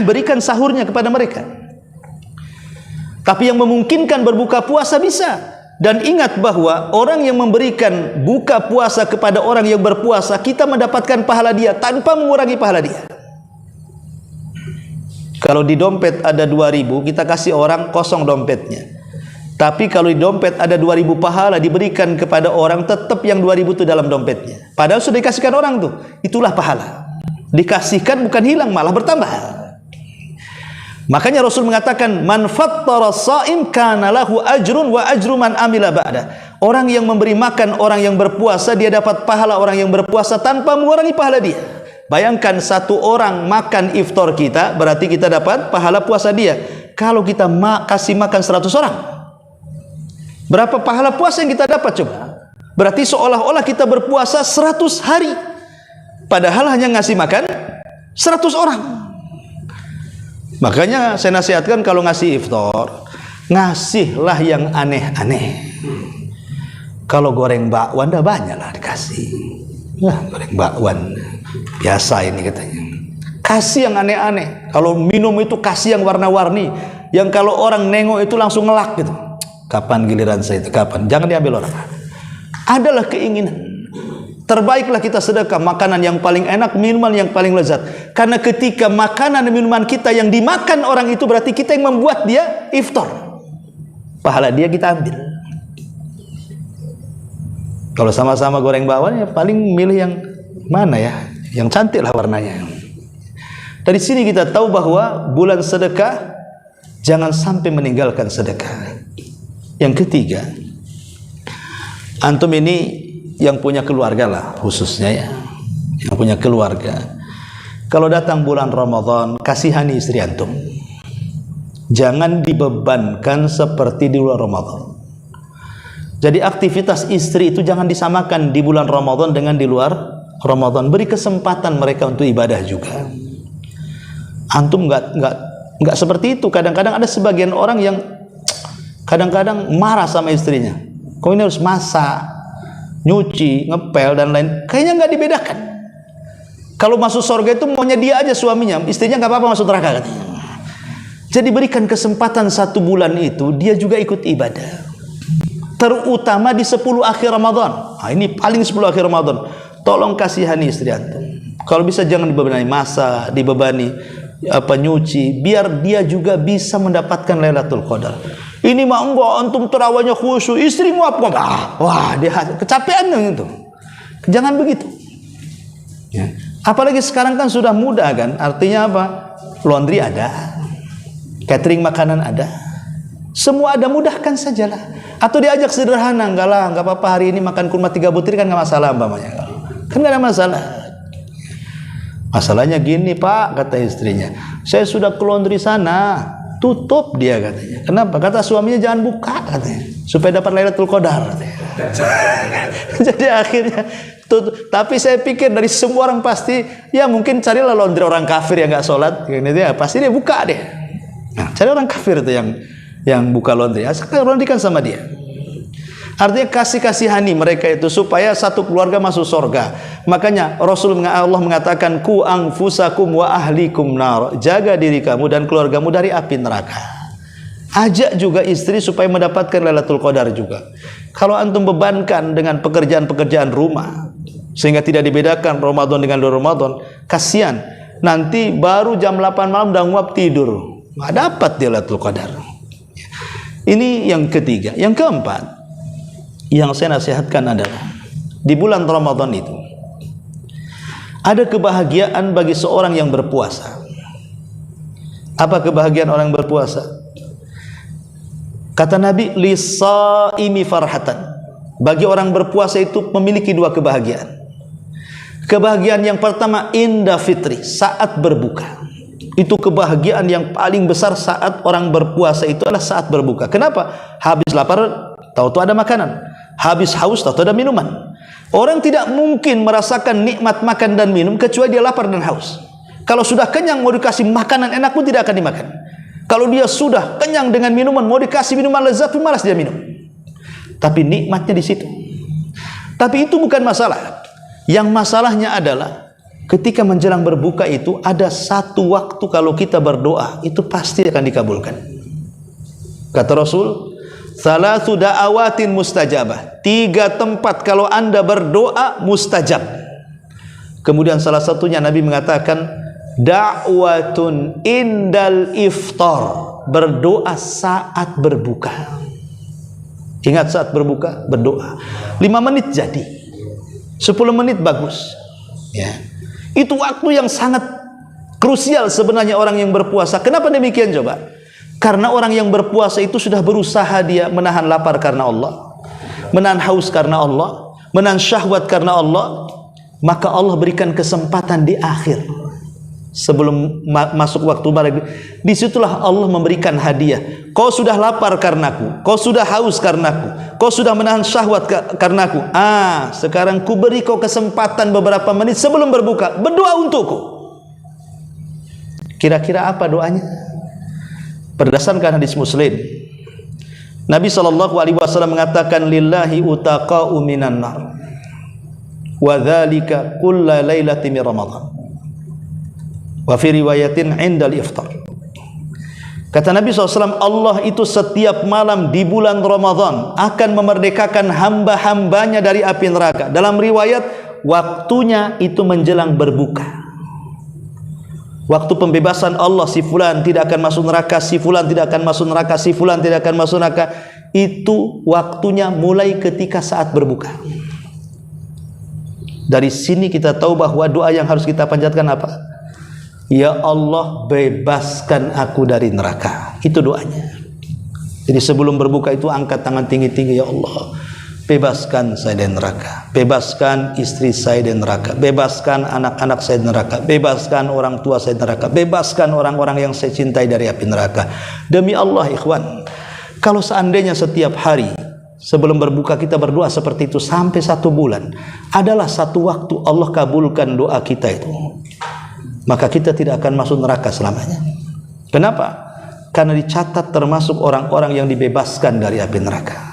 berikan sahurnya kepada mereka. Tapi yang memungkinkan berbuka puasa bisa. Dan ingat bahwa orang yang memberikan buka puasa kepada orang yang berpuasa, kita mendapatkan pahala dia tanpa mengurangi pahala dia. Kalau di dompet ada 2.000, kita kasih orang kosong dompetnya. Tapi kalau di dompet ada 2.000 pahala diberikan kepada orang, tetap yang 2.000 itu dalam dompetnya. Padahal sudah dikasihkan orang tuh, itulah pahala. Dikasihkan bukan hilang, malah bertambah. Makanya Rasul mengatakan, man fattara shaim kana lahu ajrun wa ajru man amila ba'da. Orang yang memberi makan orang yang berpuasa, dia dapat pahala orang yang berpuasa tanpa mengurangi pahala dia. Bayangkan satu orang makan iftar kita, berarti kita dapat pahala puasa dia. Kalau kita kasih makan 100 orang, berapa pahala puasa yang kita dapat coba? Berarti seolah-olah kita berpuasa 100 hari, padahal hanya ngasih makan 100 orang. Makanya saya nasihatkan kalau ngasih iftar, ngasihlah yang aneh-aneh. Kalau goreng bakwan dah banyak lah dikasih. Nah, goreng bakwan biasa ini katanya. Kasih yang aneh-aneh. Kalau minum itu kasih yang warna-warni, yang kalau orang nengok itu langsung ngelak gitu. Kapan giliran saya itu? Kapan? Jangan diambil orang. Adalah keinginan. Terbaiklah kita sedekah makanan yang paling enak, minuman yang paling lezat. Karena ketika makanan dan minuman kita yang dimakan orang itu, berarti kita yang membuat dia iftar. Pahala dia kita ambil. Kalau sama-sama goreng bakwan, ya paling milih yang mana ya? Yang cantik lah warnanya. Dari sini kita tahu bahwa bulan sedekah, jangan sampai meninggalkan sedekah. Yang ketiga, antum ini yang punya keluarga lah khususnya ya, yang punya keluarga, kalau datang bulan Ramadan, kasihani istri antum. Jangan dibebankan seperti di bulan Ramadan. Jadi aktivitas istri itu jangan disamakan di bulan Ramadan dengan di luar Ramadan. Beri kesempatan mereka untuk ibadah juga. Antum nggak seperti itu. Kadang-kadang ada sebagian orang yang kadang-kadang marah sama istrinya. Kau ini harus masak, nyuci, ngepel dan lain. Kayaknya nggak dibedakan. Kalau masuk surga itu maunya dia aja suaminya, istrinya nggak apa-apa masuk neraka katanya. Jadi berikan kesempatan 1 bulan itu dia juga ikut ibadah. Terutama di 10 akhir Ramadan. Nah, ini paling 10 akhir Ramadan. Tolong kasihani istri antum. Kalau bisa jangan dibebani masak, dibebani nyuci, biar dia juga bisa mendapatkan Lailatul Qadar. Ini mah enggak, antum terawihnya khusyuk, istrimu apa? Wah, dia kecapean gitu. Jangan begitu. Ya. Apalagi sekarang kan sudah mudah kan? Artinya apa? Laundry ada, catering makanan ada, semua ada, mudahkan sajalah. Atau diajak sederhana, enggak lah, enggak apa-apa hari ini makan kurma 3 butir kan enggak masalah umpamanya. Kan enggak ada masalah. Masalahnya gini Pak, kata istrinya, saya sudah ke laundry sana, tutup dia katanya. Kenapa? Kata suaminya jangan buka katanya, supaya dapat Lailatul Qadar katanya. Jadi akhirnya tutup. Tapi saya pikir dari semua orang pasti, ya mungkin carilah laundry orang kafir yang enggak sholat, ya pasti dia buka deh. Nah, cari orang kafir itu yang buka laundry, asalkan laundry kan sama dia. Artinya kasihani mereka itu supaya satu keluarga masuk surga. Makanya Allah mengatakan ku anfusakum wa ahlikum nar. Jaga diri kamu dan keluargamu dari api neraka. Ajak juga istri supaya mendapatkan Lailatul Qadar juga. Kalau antum bebankan dengan pekerjaan-pekerjaan rumah sehingga tidak dibedakan Ramadan dengan luar Ramadan, kasihan. Nanti baru jam 8 malam udah nguap tidur. Nggak dapat dia Lailatul Qadar. Ini yang ketiga. Yang keempat, yang saya nasihatkan adalah di bulan Ramadan itu ada kebahagiaan bagi seorang yang berpuasa. Apa kebahagiaan orang yang berpuasa? Kata Nabi, lis-shaimi farhatan. Bagi orang berpuasa itu memiliki 2 kebahagiaan. Kebahagiaan yang pertama inda fitri, saat berbuka. Itu kebahagiaan yang paling besar saat orang berpuasa itu adalah saat berbuka. Kenapa? Habis lapar, tahu-tahu ada makanan. Habis haus, tahu-tahu ada minuman. Orang tidak mungkin merasakan nikmat makan dan minum kecuali dia lapar dan haus. Kalau sudah kenyang mau dikasih makanan enak pun tidak akan dimakan. Kalau dia sudah kenyang dengan minuman, mau dikasih minuman lezat pun malas dia minum. Tapi nikmatnya di situ. Tapi itu bukan masalah. Yang masalahnya adalah ketika menjelang berbuka itu ada satu waktu kalau kita berdoa itu pasti akan dikabulkan. Kata Rasul, Thalathu da'awatin mustajabah. 3 tempat kalau Anda berdoa mustajab. Kemudian salah satunya Nabi mengatakan da'watun indal iftar. Berdoa saat berbuka. Ingat saat berbuka berdoa. 5 menit jadi. 10 menit bagus. Ya. Itu waktu yang sangat krusial sebenarnya orang yang berpuasa. Kenapa demikian coba? Karena orang yang berpuasa itu sudah berusaha dia menahan lapar karena Allah, menahan haus karena Allah, menahan syahwat karena Allah. Maka Allah berikan kesempatan di akhir sebelum masuk waktu maghrib. Disitulah Allah memberikan hadiah. Kau sudah lapar karenaku, kau sudah haus karenaku, kau sudah menahan syahwat karenaku. Sekarang ku beri kau kesempatan beberapa menit sebelum berbuka, berdoa untukku. Kira-kira apa doanya? Berdasarkan hadis Muslim, Nabi SAW mengatakan lillahi utaqa'u minan nar wa dzalika kulla lailatin min Ramadan wa fi riwayatin 'indal iftar. Kata Nabi SAW, Allah itu setiap malam di bulan Ramadan akan memerdekakan hamba-hambanya dari api neraka. Dalam riwayat, waktunya itu menjelang berbuka. Waktu pembebasan Allah, si fulan tidak akan masuk neraka, si fulan tidak akan masuk neraka, si fulan tidak akan masuk neraka. Itu waktunya mulai ketika saat berbuka. Dari sini kita tahu bahwa doa yang harus kita panjatkan apa? Ya Allah, bebaskan aku dari neraka. Itu doanya. Jadi sebelum berbuka itu angkat tangan tinggi-tinggi, ya Allah, bebaskan saya dari neraka, bebaskan istri saya dari neraka, bebaskan anak-anak saya dari neraka, bebaskan orang tua saya dari neraka, bebaskan orang-orang yang saya cintai dari api neraka. Demi Allah ikhwan, kalau seandainya setiap hari sebelum berbuka kita berdoa seperti itu sampai 1 bulan, adalah satu waktu Allah kabulkan doa kita itu, maka kita tidak akan masuk neraka selamanya. Kenapa? Karena dicatat termasuk orang-orang yang dibebaskan dari api neraka.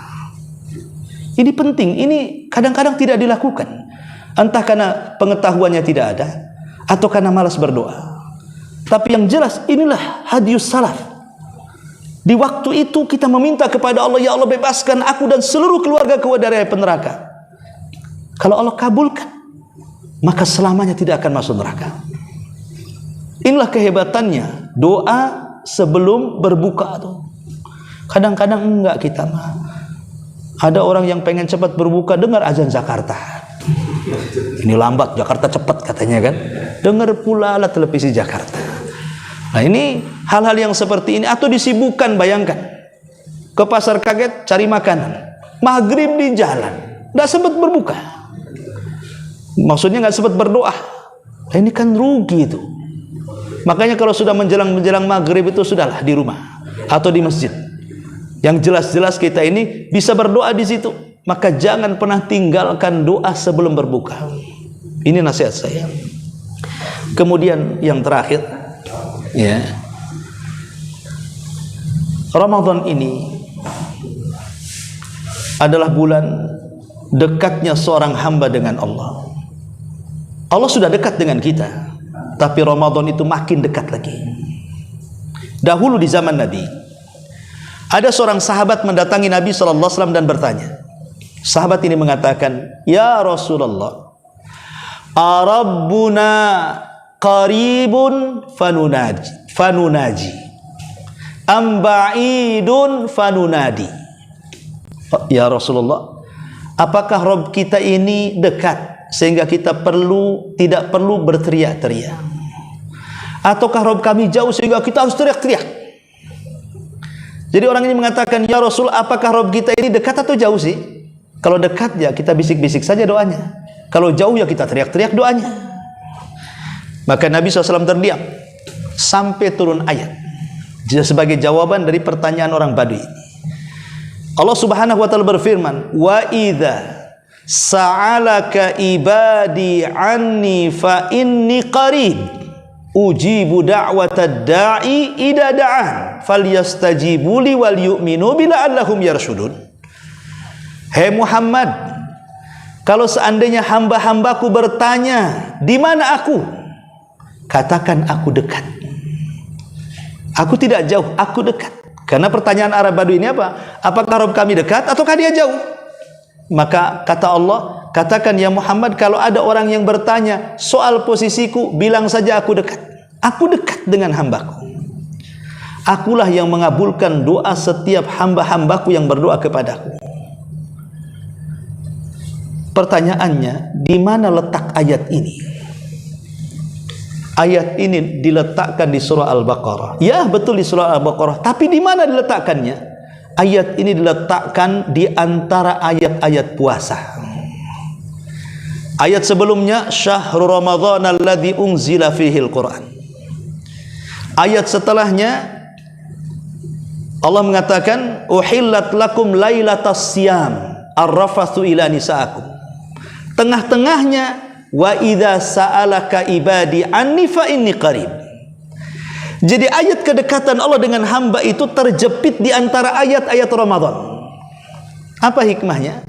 Ini penting, ini kadang-kadang tidak dilakukan. Entah karena pengetahuannya tidak ada, atau karena malas berdoa. Tapi yang jelas, inilah hadius salaf. Di waktu itu kita meminta kepada Allah, ya Allah bebaskan aku dan seluruh keluarga ku dari api neraka. Kalau Allah kabulkan, maka selamanya tidak akan masuk neraka. Inilah kehebatannya doa sebelum berbuka tuh. Kadang-kadang enggak kita mah. Ada orang yang pengen cepat berbuka, dengar azan Jakarta. Ini lambat, Jakarta cepat katanya kan. Dengar pula lah televisi Jakarta. Nah ini hal-hal yang seperti ini. Atau disibukkan, bayangkan. Ke pasar kaget cari makanan. Maghrib di jalan, tidak sempat berbuka. Maksudnya nggak sempat berdoa. Nah, ini kan rugi itu. Makanya kalau sudah menjelang maghrib itu sudahlah di rumah atau di masjid. Yang jelas-jelas kita ini bisa berdoa di situ. Maka jangan pernah tinggalkan doa sebelum berbuka. Ini nasihat saya. Kemudian yang terakhir, ya, Ramadan ini adalah bulan dekatnya seorang hamba dengan Allah. Allah sudah dekat dengan kita, tapi Ramadan itu makin dekat lagi. Dahulu di zaman Nabi, ada seorang sahabat mendatangi Nabi SAW dan bertanya. Sahabat ini mengatakan, ya Rasulullah, Arabbuna qaribun fanunaji am ba'idun fanunadi. Ya Rasulullah, apakah Rabb kita ini dekat sehingga kita tidak perlu berteriak-teriak, ataukah Rabb kami jauh sehingga kita harus teriak-teriak? Jadi orang ini mengatakan, ya Rasul, apakah Rabb kita ini dekat atau jauh sih? Kalau dekat ya kita bisik-bisik saja doanya. Kalau jauh ya kita teriak-teriak doanya. Maka Nabi SAW terdiam sampai turun ayat sebagai jawaban dari pertanyaan orang Badui. Allah Subhanahu wa taala berfirman, "Wa idza sa'alaka ibadi anni fa inni qarib ujibu da'watad da'i idza da'an falyastajibu li wal yu'minu bila'allahum yarshudun." Hei Muhammad, kalau seandainya hamba-hambaku bertanya, di mana aku? Katakan aku dekat. Aku tidak jauh, aku dekat. Karena pertanyaan Arab Badui ini apa? Apakah Rabb kami dekat ataukah dia jauh? Maka kata Allah, katakan ya Muhammad, kalau ada orang yang bertanya soal posisiku, bilang saja aku dekat. Aku dekat dengan hambaku. Akulah yang mengabulkan doa setiap hamba-hambaku yang berdoa kepadaku. Pertanyaannya, di mana letak ayat ini? Ayat ini diletakkan di surah Al-Baqarah. Ya, betul di surah Al-Baqarah. Tapi di mana diletakkannya? Ayat ini diletakkan di antara ayat-ayat puasa. Ayat sebelumnya, Syahrul Ramadhan alladzi unzila fihil Quran. Ayat setelahnya, Allah mengatakan, Uhillat lakum lailatas siyam ar-rafathu ila nisaakum. Tengah-tengahnya, wa idza sa'alaka ibadi anni fa inni qarib. Jadi ayat kedekatan Allah dengan hamba itu terjepit di antara ayat-ayat Ramadan. Apa hikmahnya?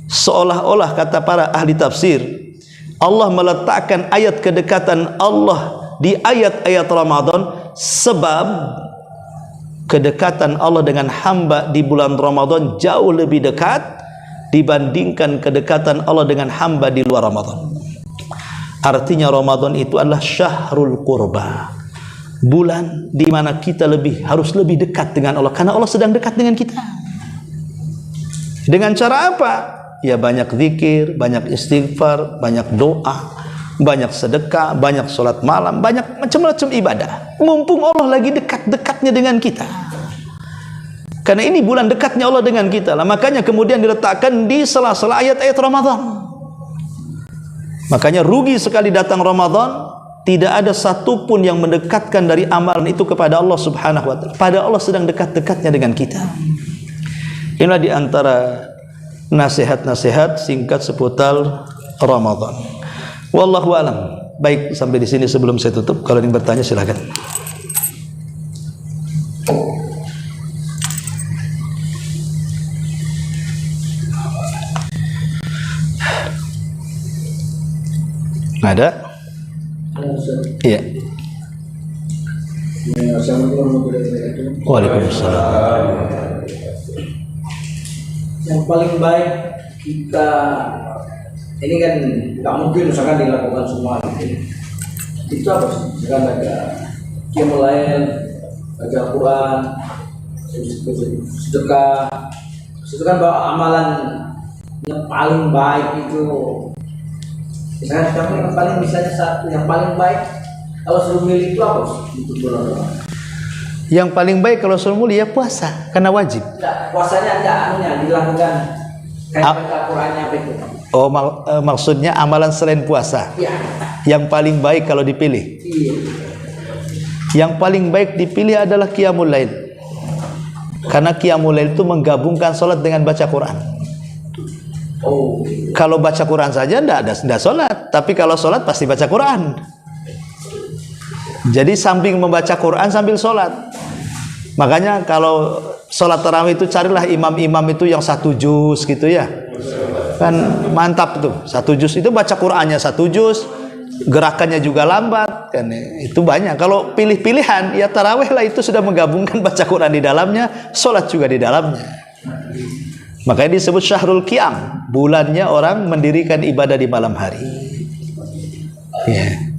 Seolah-olah kata para ahli tafsir, Allah meletakkan ayat kedekatan Allah di ayat-ayat Ramadan sebab kedekatan Allah dengan hamba di bulan Ramadan jauh lebih dekat dibandingkan kedekatan Allah dengan hamba di luar Ramadan. Artinya Ramadan itu adalah syahrul qurba, bulan di mana kita harus lebih dekat dengan Allah, karena Allah sedang dekat dengan kita. Dengan cara apa? Ya banyak zikir, banyak istighfar, banyak doa, banyak sedekah, banyak sholat malam, banyak macam-macam ibadah. Mumpung Allah lagi dekat-dekatnya dengan kita. Karena ini bulan dekatnya Allah dengan kita lah. Makanya kemudian diletakkan di sela-sela ayat-ayat Ramadan. Makanya rugi sekali datang Ramadan, tidak ada satupun yang mendekatkan dari amalan itu kepada Allah Subhanahu wa ta'ala. Pada Allah sedang dekat-dekatnya dengan kita. Inilah di antara nasihat-nasihat singkat seputar Ramadan. Wallahu a'lam. Baik, sampai di sini sebelum saya tutup. Kalau ingin bertanya silakan. Ada? Iya. Waalaikumsalam. Yang paling baik kita ini kan nggak mungkin misalkan dilakukan semua itu apa sih? Misalkan baca qiyamul lail, baca Quran, sedekah, itu kan bahwa amalan yang paling baik itu. Misalnya sekarang yang paling misalnya satu yang paling baik kalau suruh milih itu apa sih? Yang paling baik kalau suruh milih ya puasa, karena wajib. Enggak, puasanya enggak anunya dilakukan kayak baca Qurannya apa itu? Oh, maksudnya amalan selain puasa. Iya. Yang paling baik kalau dipilih. Iya. Yang paling baik dipilih adalah qiyamul lail. Karena qiyamul lail itu menggabungkan salat dengan baca Quran. Oh. Kalau baca Quran saja tidak sholat, tapi kalau sholat pasti baca Quran. Jadi samping membaca Quran sambil sholat. Makanya kalau sholat tarawih itu carilah imam-imam itu yang 1 juz gitu ya. Kan mantap tuh, 1 juz itu baca Qurannya 1 juz, gerakannya juga lambat kan, itu banyak. Kalau pilih-pilihan ya tarawih lah, itu sudah menggabungkan baca Quran di dalamnya, sholat juga di dalamnya. Makanya disebut syahrul qiyam, bulannya orang mendirikan ibadah di malam hari. Ya.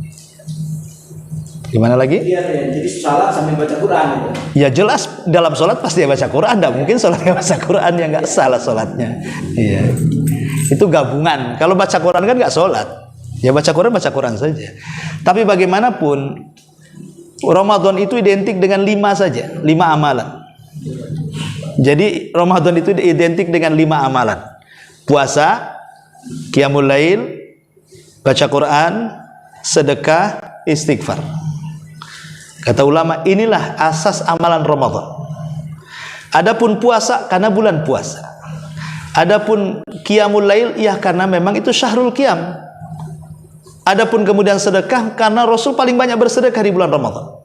Gimana lagi? Iya, jadi salat sambil baca Quran gitu. Ya jelas dalam sholat pasti ya baca Quran, tidak mungkin sholatnya baca Quran yang nggak salah sholatnya. Iya. Itu gabungan. Kalau baca Quran kan nggak sholat, ya baca Quran saja. Tapi bagaimanapun Ramadan itu identik dengan 5 saja, 5 amalan. Jadi Ramadan itu identik dengan 5 amalan: puasa, qiyamul lail, baca Quran, sedekah, istighfar. Kata ulama, inilah asas amalan Ramadan. Adapun puasa karena bulan puasa. Adapun qiyamul lail ya karena memang itu syahrul qiyam. Adapun kemudian sedekah karena Rasul paling banyak bersedekah di bulan Ramadan.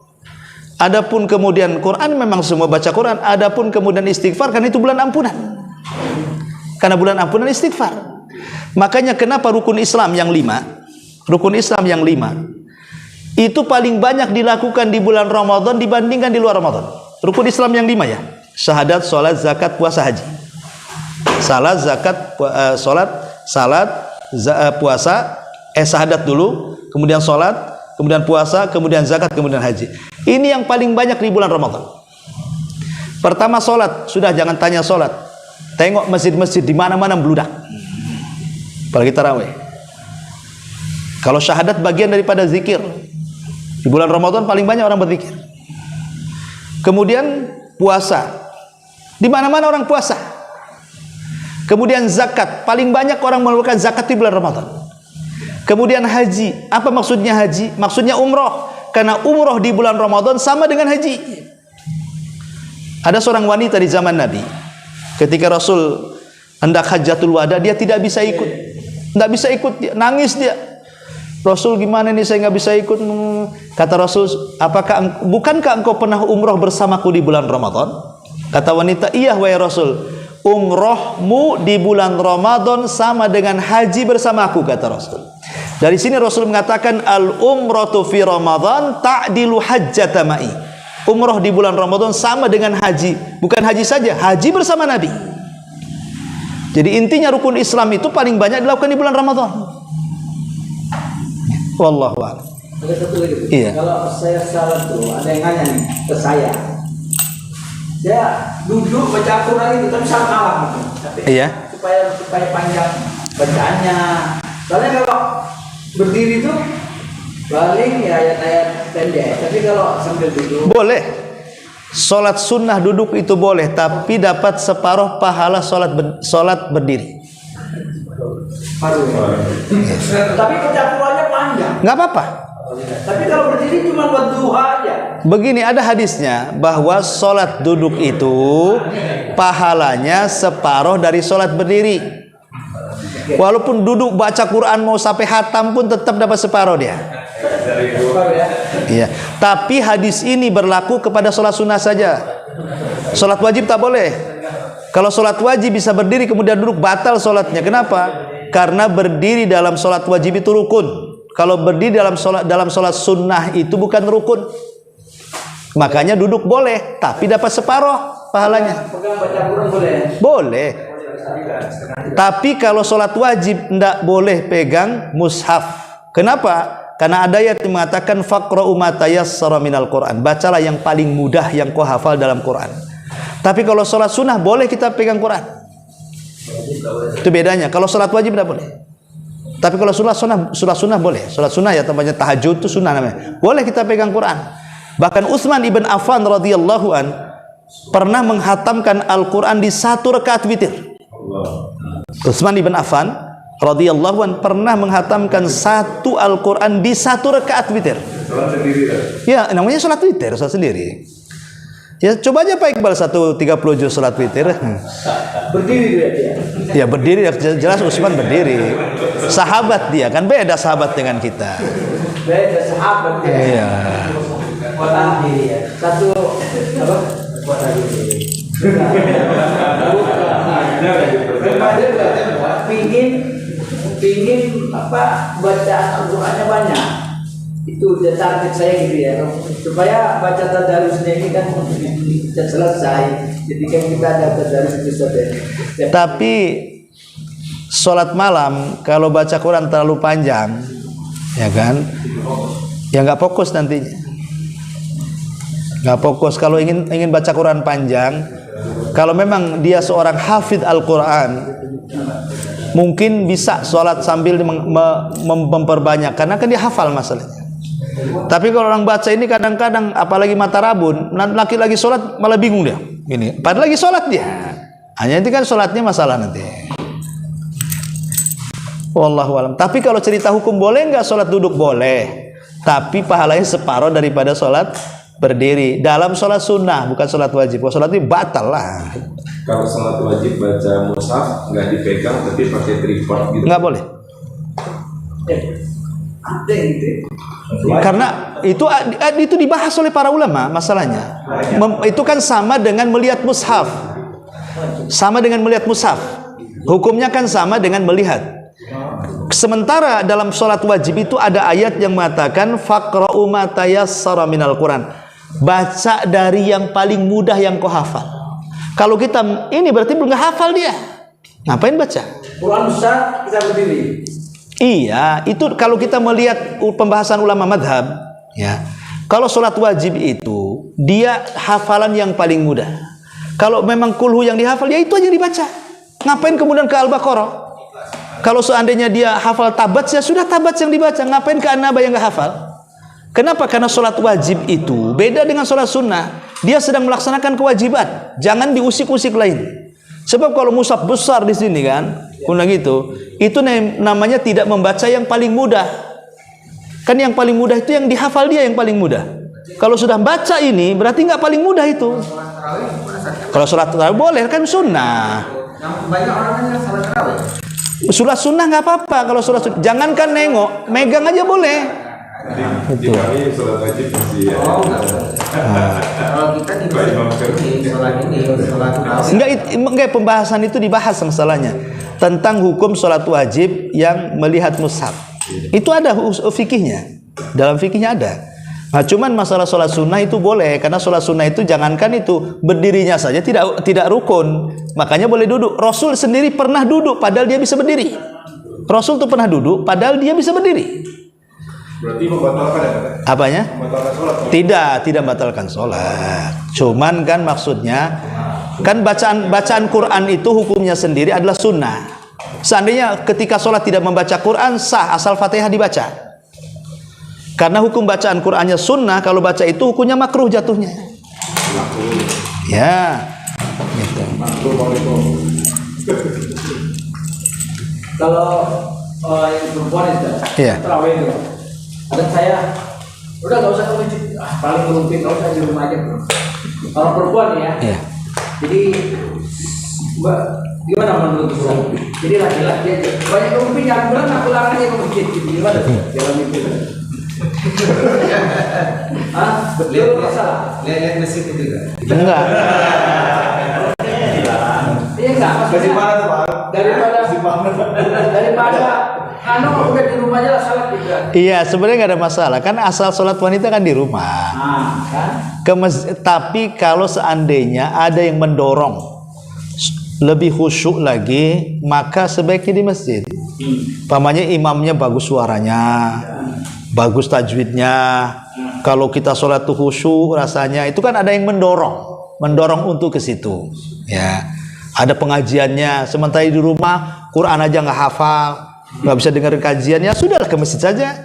Adapun kemudian Quran memang semua baca Quran. Adapun kemudian istighfar karena itu bulan ampunan. Karena bulan ampunan istighfar. Makanya kenapa rukun Islam yang 5? Rukun Islam yang 5 itu paling banyak dilakukan di bulan Ramadan dibandingkan di luar Ramadan. Rukun Islam yang 5 ya. Syahadat, salat, zakat, puasa, haji. Puasa, syahadat dulu, kemudian salat, kemudian puasa, kemudian zakat, kemudian haji. Ini yang paling banyak di bulan Ramadan. Pertama salat, sudah jangan tanya salat. Tengok masjid-masjid di mana-mana meludak. Apalagi tarawih. Kalau syahadat bagian daripada zikir. Di bulan Ramadan paling banyak orang berzikir. Kemudian puasa. Di mana-mana orang puasa. Kemudian zakat, paling banyak orang melakukan zakat di bulan Ramadan. Kemudian haji. Apa maksudnya haji? Maksudnya umroh. Karena umroh di bulan Ramadan sama dengan haji. Ada seorang wanita di zaman Nabi, ketika Rasul hendak hajatul wada, dia tidak bisa ikut. Tidak bisa ikut, dia nangis dia. Rasul, gimana nih saya nggak bisa ikut? Kata Rasul, bukankah engkau pernah umroh bersamaku di bulan Ramadan? Kata wanita, iya wahai Rasul, umrohmu di bulan Ramadan sama dengan haji bersamaku, kata Rasul. Dari sini Rasul mengatakan, al umratu fi Ramadan ta'dilu hajjata ma'i. Umroh di bulan Ramadan sama dengan haji. Bukan haji saja, haji bersama Nabi. Jadi intinya rukun Islam itu paling banyak dilakukan di bulan Ramadan. Wallahu a'lam. Ada satu lagi. Iya. Kalau saya salah tuh, ada yang nanya nih ke saya. Saya duduk baca Quran itu tapi salah malam gitu. Tapi Iya. supaya panjang bacaannya. Soalnya kalau berdiri tuh paling ya ayat-ayat pendek. Tapi kalau sambil duduk Boleh. Salat sunnah duduk itu boleh, tapi dapat separuh pahala salat berdiri. baru. Tapi baca Qurannya panjang. Nggak apa-apa. Tapi kalau berdiri cuma buat duha aja. Begini, ada hadisnya bahwa salat duduk itu pahalanya separuh dari salat berdiri. Walaupun duduk baca Quran mau sampai hatam pun tetap dapat separuh dia. Baru ya. Iya. Tapi hadis ini berlaku kepada salat sunnah saja. Salat wajib tak boleh. Kalau salat wajib bisa berdiri kemudian duduk, batal salatnya. Kenapa? Karena berdiri dalam salat wajib itu rukun. Kalau berdiri dalam salat sunnah itu bukan rukun. Makanya duduk boleh, tapi dapat separuh pahalanya. Pegang baca Quran boleh. Boleh. Tapi kalau salat wajib tidak boleh pegang mushaf. Kenapa? Karena ada ayat yang mengatakan faqra'u ma tayassara minal Quran. Bacalah yang paling mudah yang kau hafal dalam Quran. Tapi kalau salat sunnah boleh kita pegang Quran. Itu bedanya. Kalau salat wajib tidak boleh. Tapi kalau salat sunnah boleh. Salat sunnah ya tempatnya tahajud itu sunnah namanya. Boleh kita pegang Quran. Bahkan Utsman ibn Affan radhiyallahu an pernah menghatamkan Al-Quran di 1 rakaat witir. Utsman ibn Affan radhiyallahu an pernah menghatamkan 1 Al-Quran di 1 rakaat witir. Salat sendiri kan? Ya, namanya salat witir, salat sendiri. Ya, coba aja Pak Iqbal 130 juz salat witir. Berdiri dia. Ya berdiri, jelas Utsman berdiri. Sahabat dia, kan beda sahabat dengan kita. Beda sahabat dia. Iya. Kuatan diri ya. Satu apa? Kuatan diri. Pingin apa bacaan Al-Qur'annya banyak. Itu udah target saya gitu ya, supaya baca tadarusnya ini kan bisa selesai. Jadi kan kita ada tadarus itu saja. Tapi sholat malam kalau baca Quran terlalu panjang, ya kan, ya nggak fokus nantinya. Nggak fokus. Kalau ingin baca Quran panjang, kalau memang dia seorang hafidh Al-Quran, mungkin bisa sholat sambil memperbanyak, karena kan dia hafal masalahnya. Tapi kalau orang baca ini kadang-kadang apalagi mata rabun, lagi sholat malah bingung dia. Gini, padahal lagi sholat dia. Hanya itu kan sholatnya masalah nanti. Wallahu alam. Tapi kalau cerita hukum boleh nggak sholat duduk? Boleh. Tapi pahalanya separuh daripada sholat berdiri. Dalam sholat sunnah, bukan sholat wajib. Kalau sholat ini batal lah. Kalau salat wajib baca mushaf nggak dipegang tapi pakai tripod gitu. Nggak boleh. Ada gitu. Karena itu dibahas oleh para ulama masalahnya. Itu kan sama dengan melihat mushaf. Sama dengan melihat mushaf. Hukumnya kan sama dengan melihat. Sementara dalam sholat wajib itu ada ayat yang mengatakan faqra'u ma tayassara minal Quran. Baca dari yang paling mudah yang kau hafal. Kalau kita ini berarti belum hafal dia. Ngapain baca? Quran besar kita berdiri. Iya, itu kalau kita melihat pembahasan ulama madhab, ya. Kalau sholat wajib itu dia hafalan yang paling mudah. Kalau memang kulhu yang dihafal, ya itu aja dibaca. Ngapain kemudian ke Al-Baqarah? Kalau seandainya dia hafal tabat, ya sudah tabat yang dibaca. Ngapain ke An-Naba yang nggak hafal? Kenapa? Karena sholat wajib itu beda dengan sholat sunnah. Dia sedang melaksanakan kewajiban. Jangan diusik-usik lain. Sebab kalau mushaf besar di sini kan, kuna gitu, itu namanya tidak membaca yang paling mudah. Kan yang paling mudah itu yang dihafal dia yang paling mudah. Kalau sudah baca ini berarti nggak paling mudah itu. Kalau sholat tarawih boleh kan sunnah. Banyak orang kan yang salat tarawih. Sholat sunnah nggak apa-apa. Kalau sholat sunnah, jangankan nengok, megang aja boleh. Di kami sholat wajib masih ya. Kalau kita di sholat ini sholat tarawih. Enggak, pembahasan itu dibahas masalahnya tentang hukum sholat wajib yang melihat mushaf. Itu ada fikihnya. Dalam fikihnya ada. Nah, cuman masalah sholat sunnah itu boleh, karena sholat sunnah itu jangankan itu berdirinya saja tidak rukun, makanya boleh duduk. Rasul sendiri pernah duduk, padahal dia bisa berdiri. Rasul tuh pernah duduk, padahal dia bisa berdiri. Berarti membatalkan ya? Apanya? Membatalkan sholat. Tidak membatalkan sholat. Cuman kan maksudnya, kan bacaan Quran itu hukumnya sendiri adalah sunnah. Seandainya ketika sholat tidak membaca Quran, sah asal Fatihah dibaca. Karena hukum bacaan Qur'annya sunnah, kalau baca itu hukumnya makruh jatuhnya. Ya, gitu. Kalau yang perempuan itu, Iya. tarawih itu, ada saya, udah nggak usah ke masjid, paling ngerumpi nggak usah di rumah aja. Kalau perempuan ya, Iya. jadi Mbak, gimana menurut Ustaz? Jadi laki-laki aja, banyak ngerumpi yang bilang aku larang aja ke masjid, gimana? Jalan itu. Ah, betul masalah. Lihat masjid itu kan? Enggak. Iya enggak. Daripada udah di rumah aja lah salat juga. Iya, sebenarnya nggak ada masalah. Kan asal sholat wanita kan di rumah. Kan? Tapi kalau seandainya ada yang mendorong lebih khusyuk lagi, maka sebaiknya di masjid. Pamannya imamnya bagus suaranya, bagus tajwidnya. Kalau kita sholat tuh khusyuk rasanya, itu kan ada yang mendorong untuk ke situ. Ya, ada pengajiannya. Sementara di rumah Quran aja nggak hafal, nggak bisa dengar kajiannya, sudahlah ke masjid saja.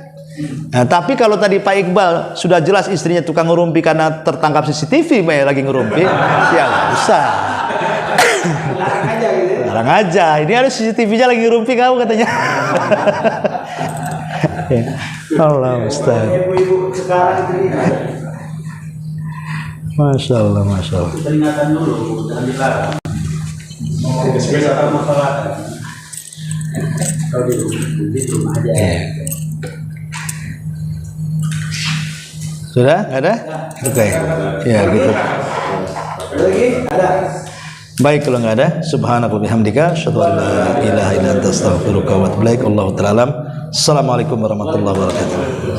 Nah, tapi kalau tadi Pak Iqbal sudah jelas istrinya tukang ngerumpi karena tertangkap CCTV lagi ngerumpi, ya nggak usah. Larang aja gitu. Larang aja. Ini ada CCTV-nya lagi ngerumpi kamu katanya. Allah Ustaz. Ibu-ibu sekarang itu Masya Allah, Masya Allah. peringatan dulu, jangan dilarang. Biasa masalah. Kalau di rumah aja. Sudah? Nggak ada? Oke. Ya gitu. Ada lagi? Ada. Baik, kalau nggak ada, subhanaka bihamdika, asyhadu an la ilaha illa anta astaghfiruka wa atubu ilaik. Allahu ta'ala alam. Assalamualaikum warahmatullahi wabarakatuh.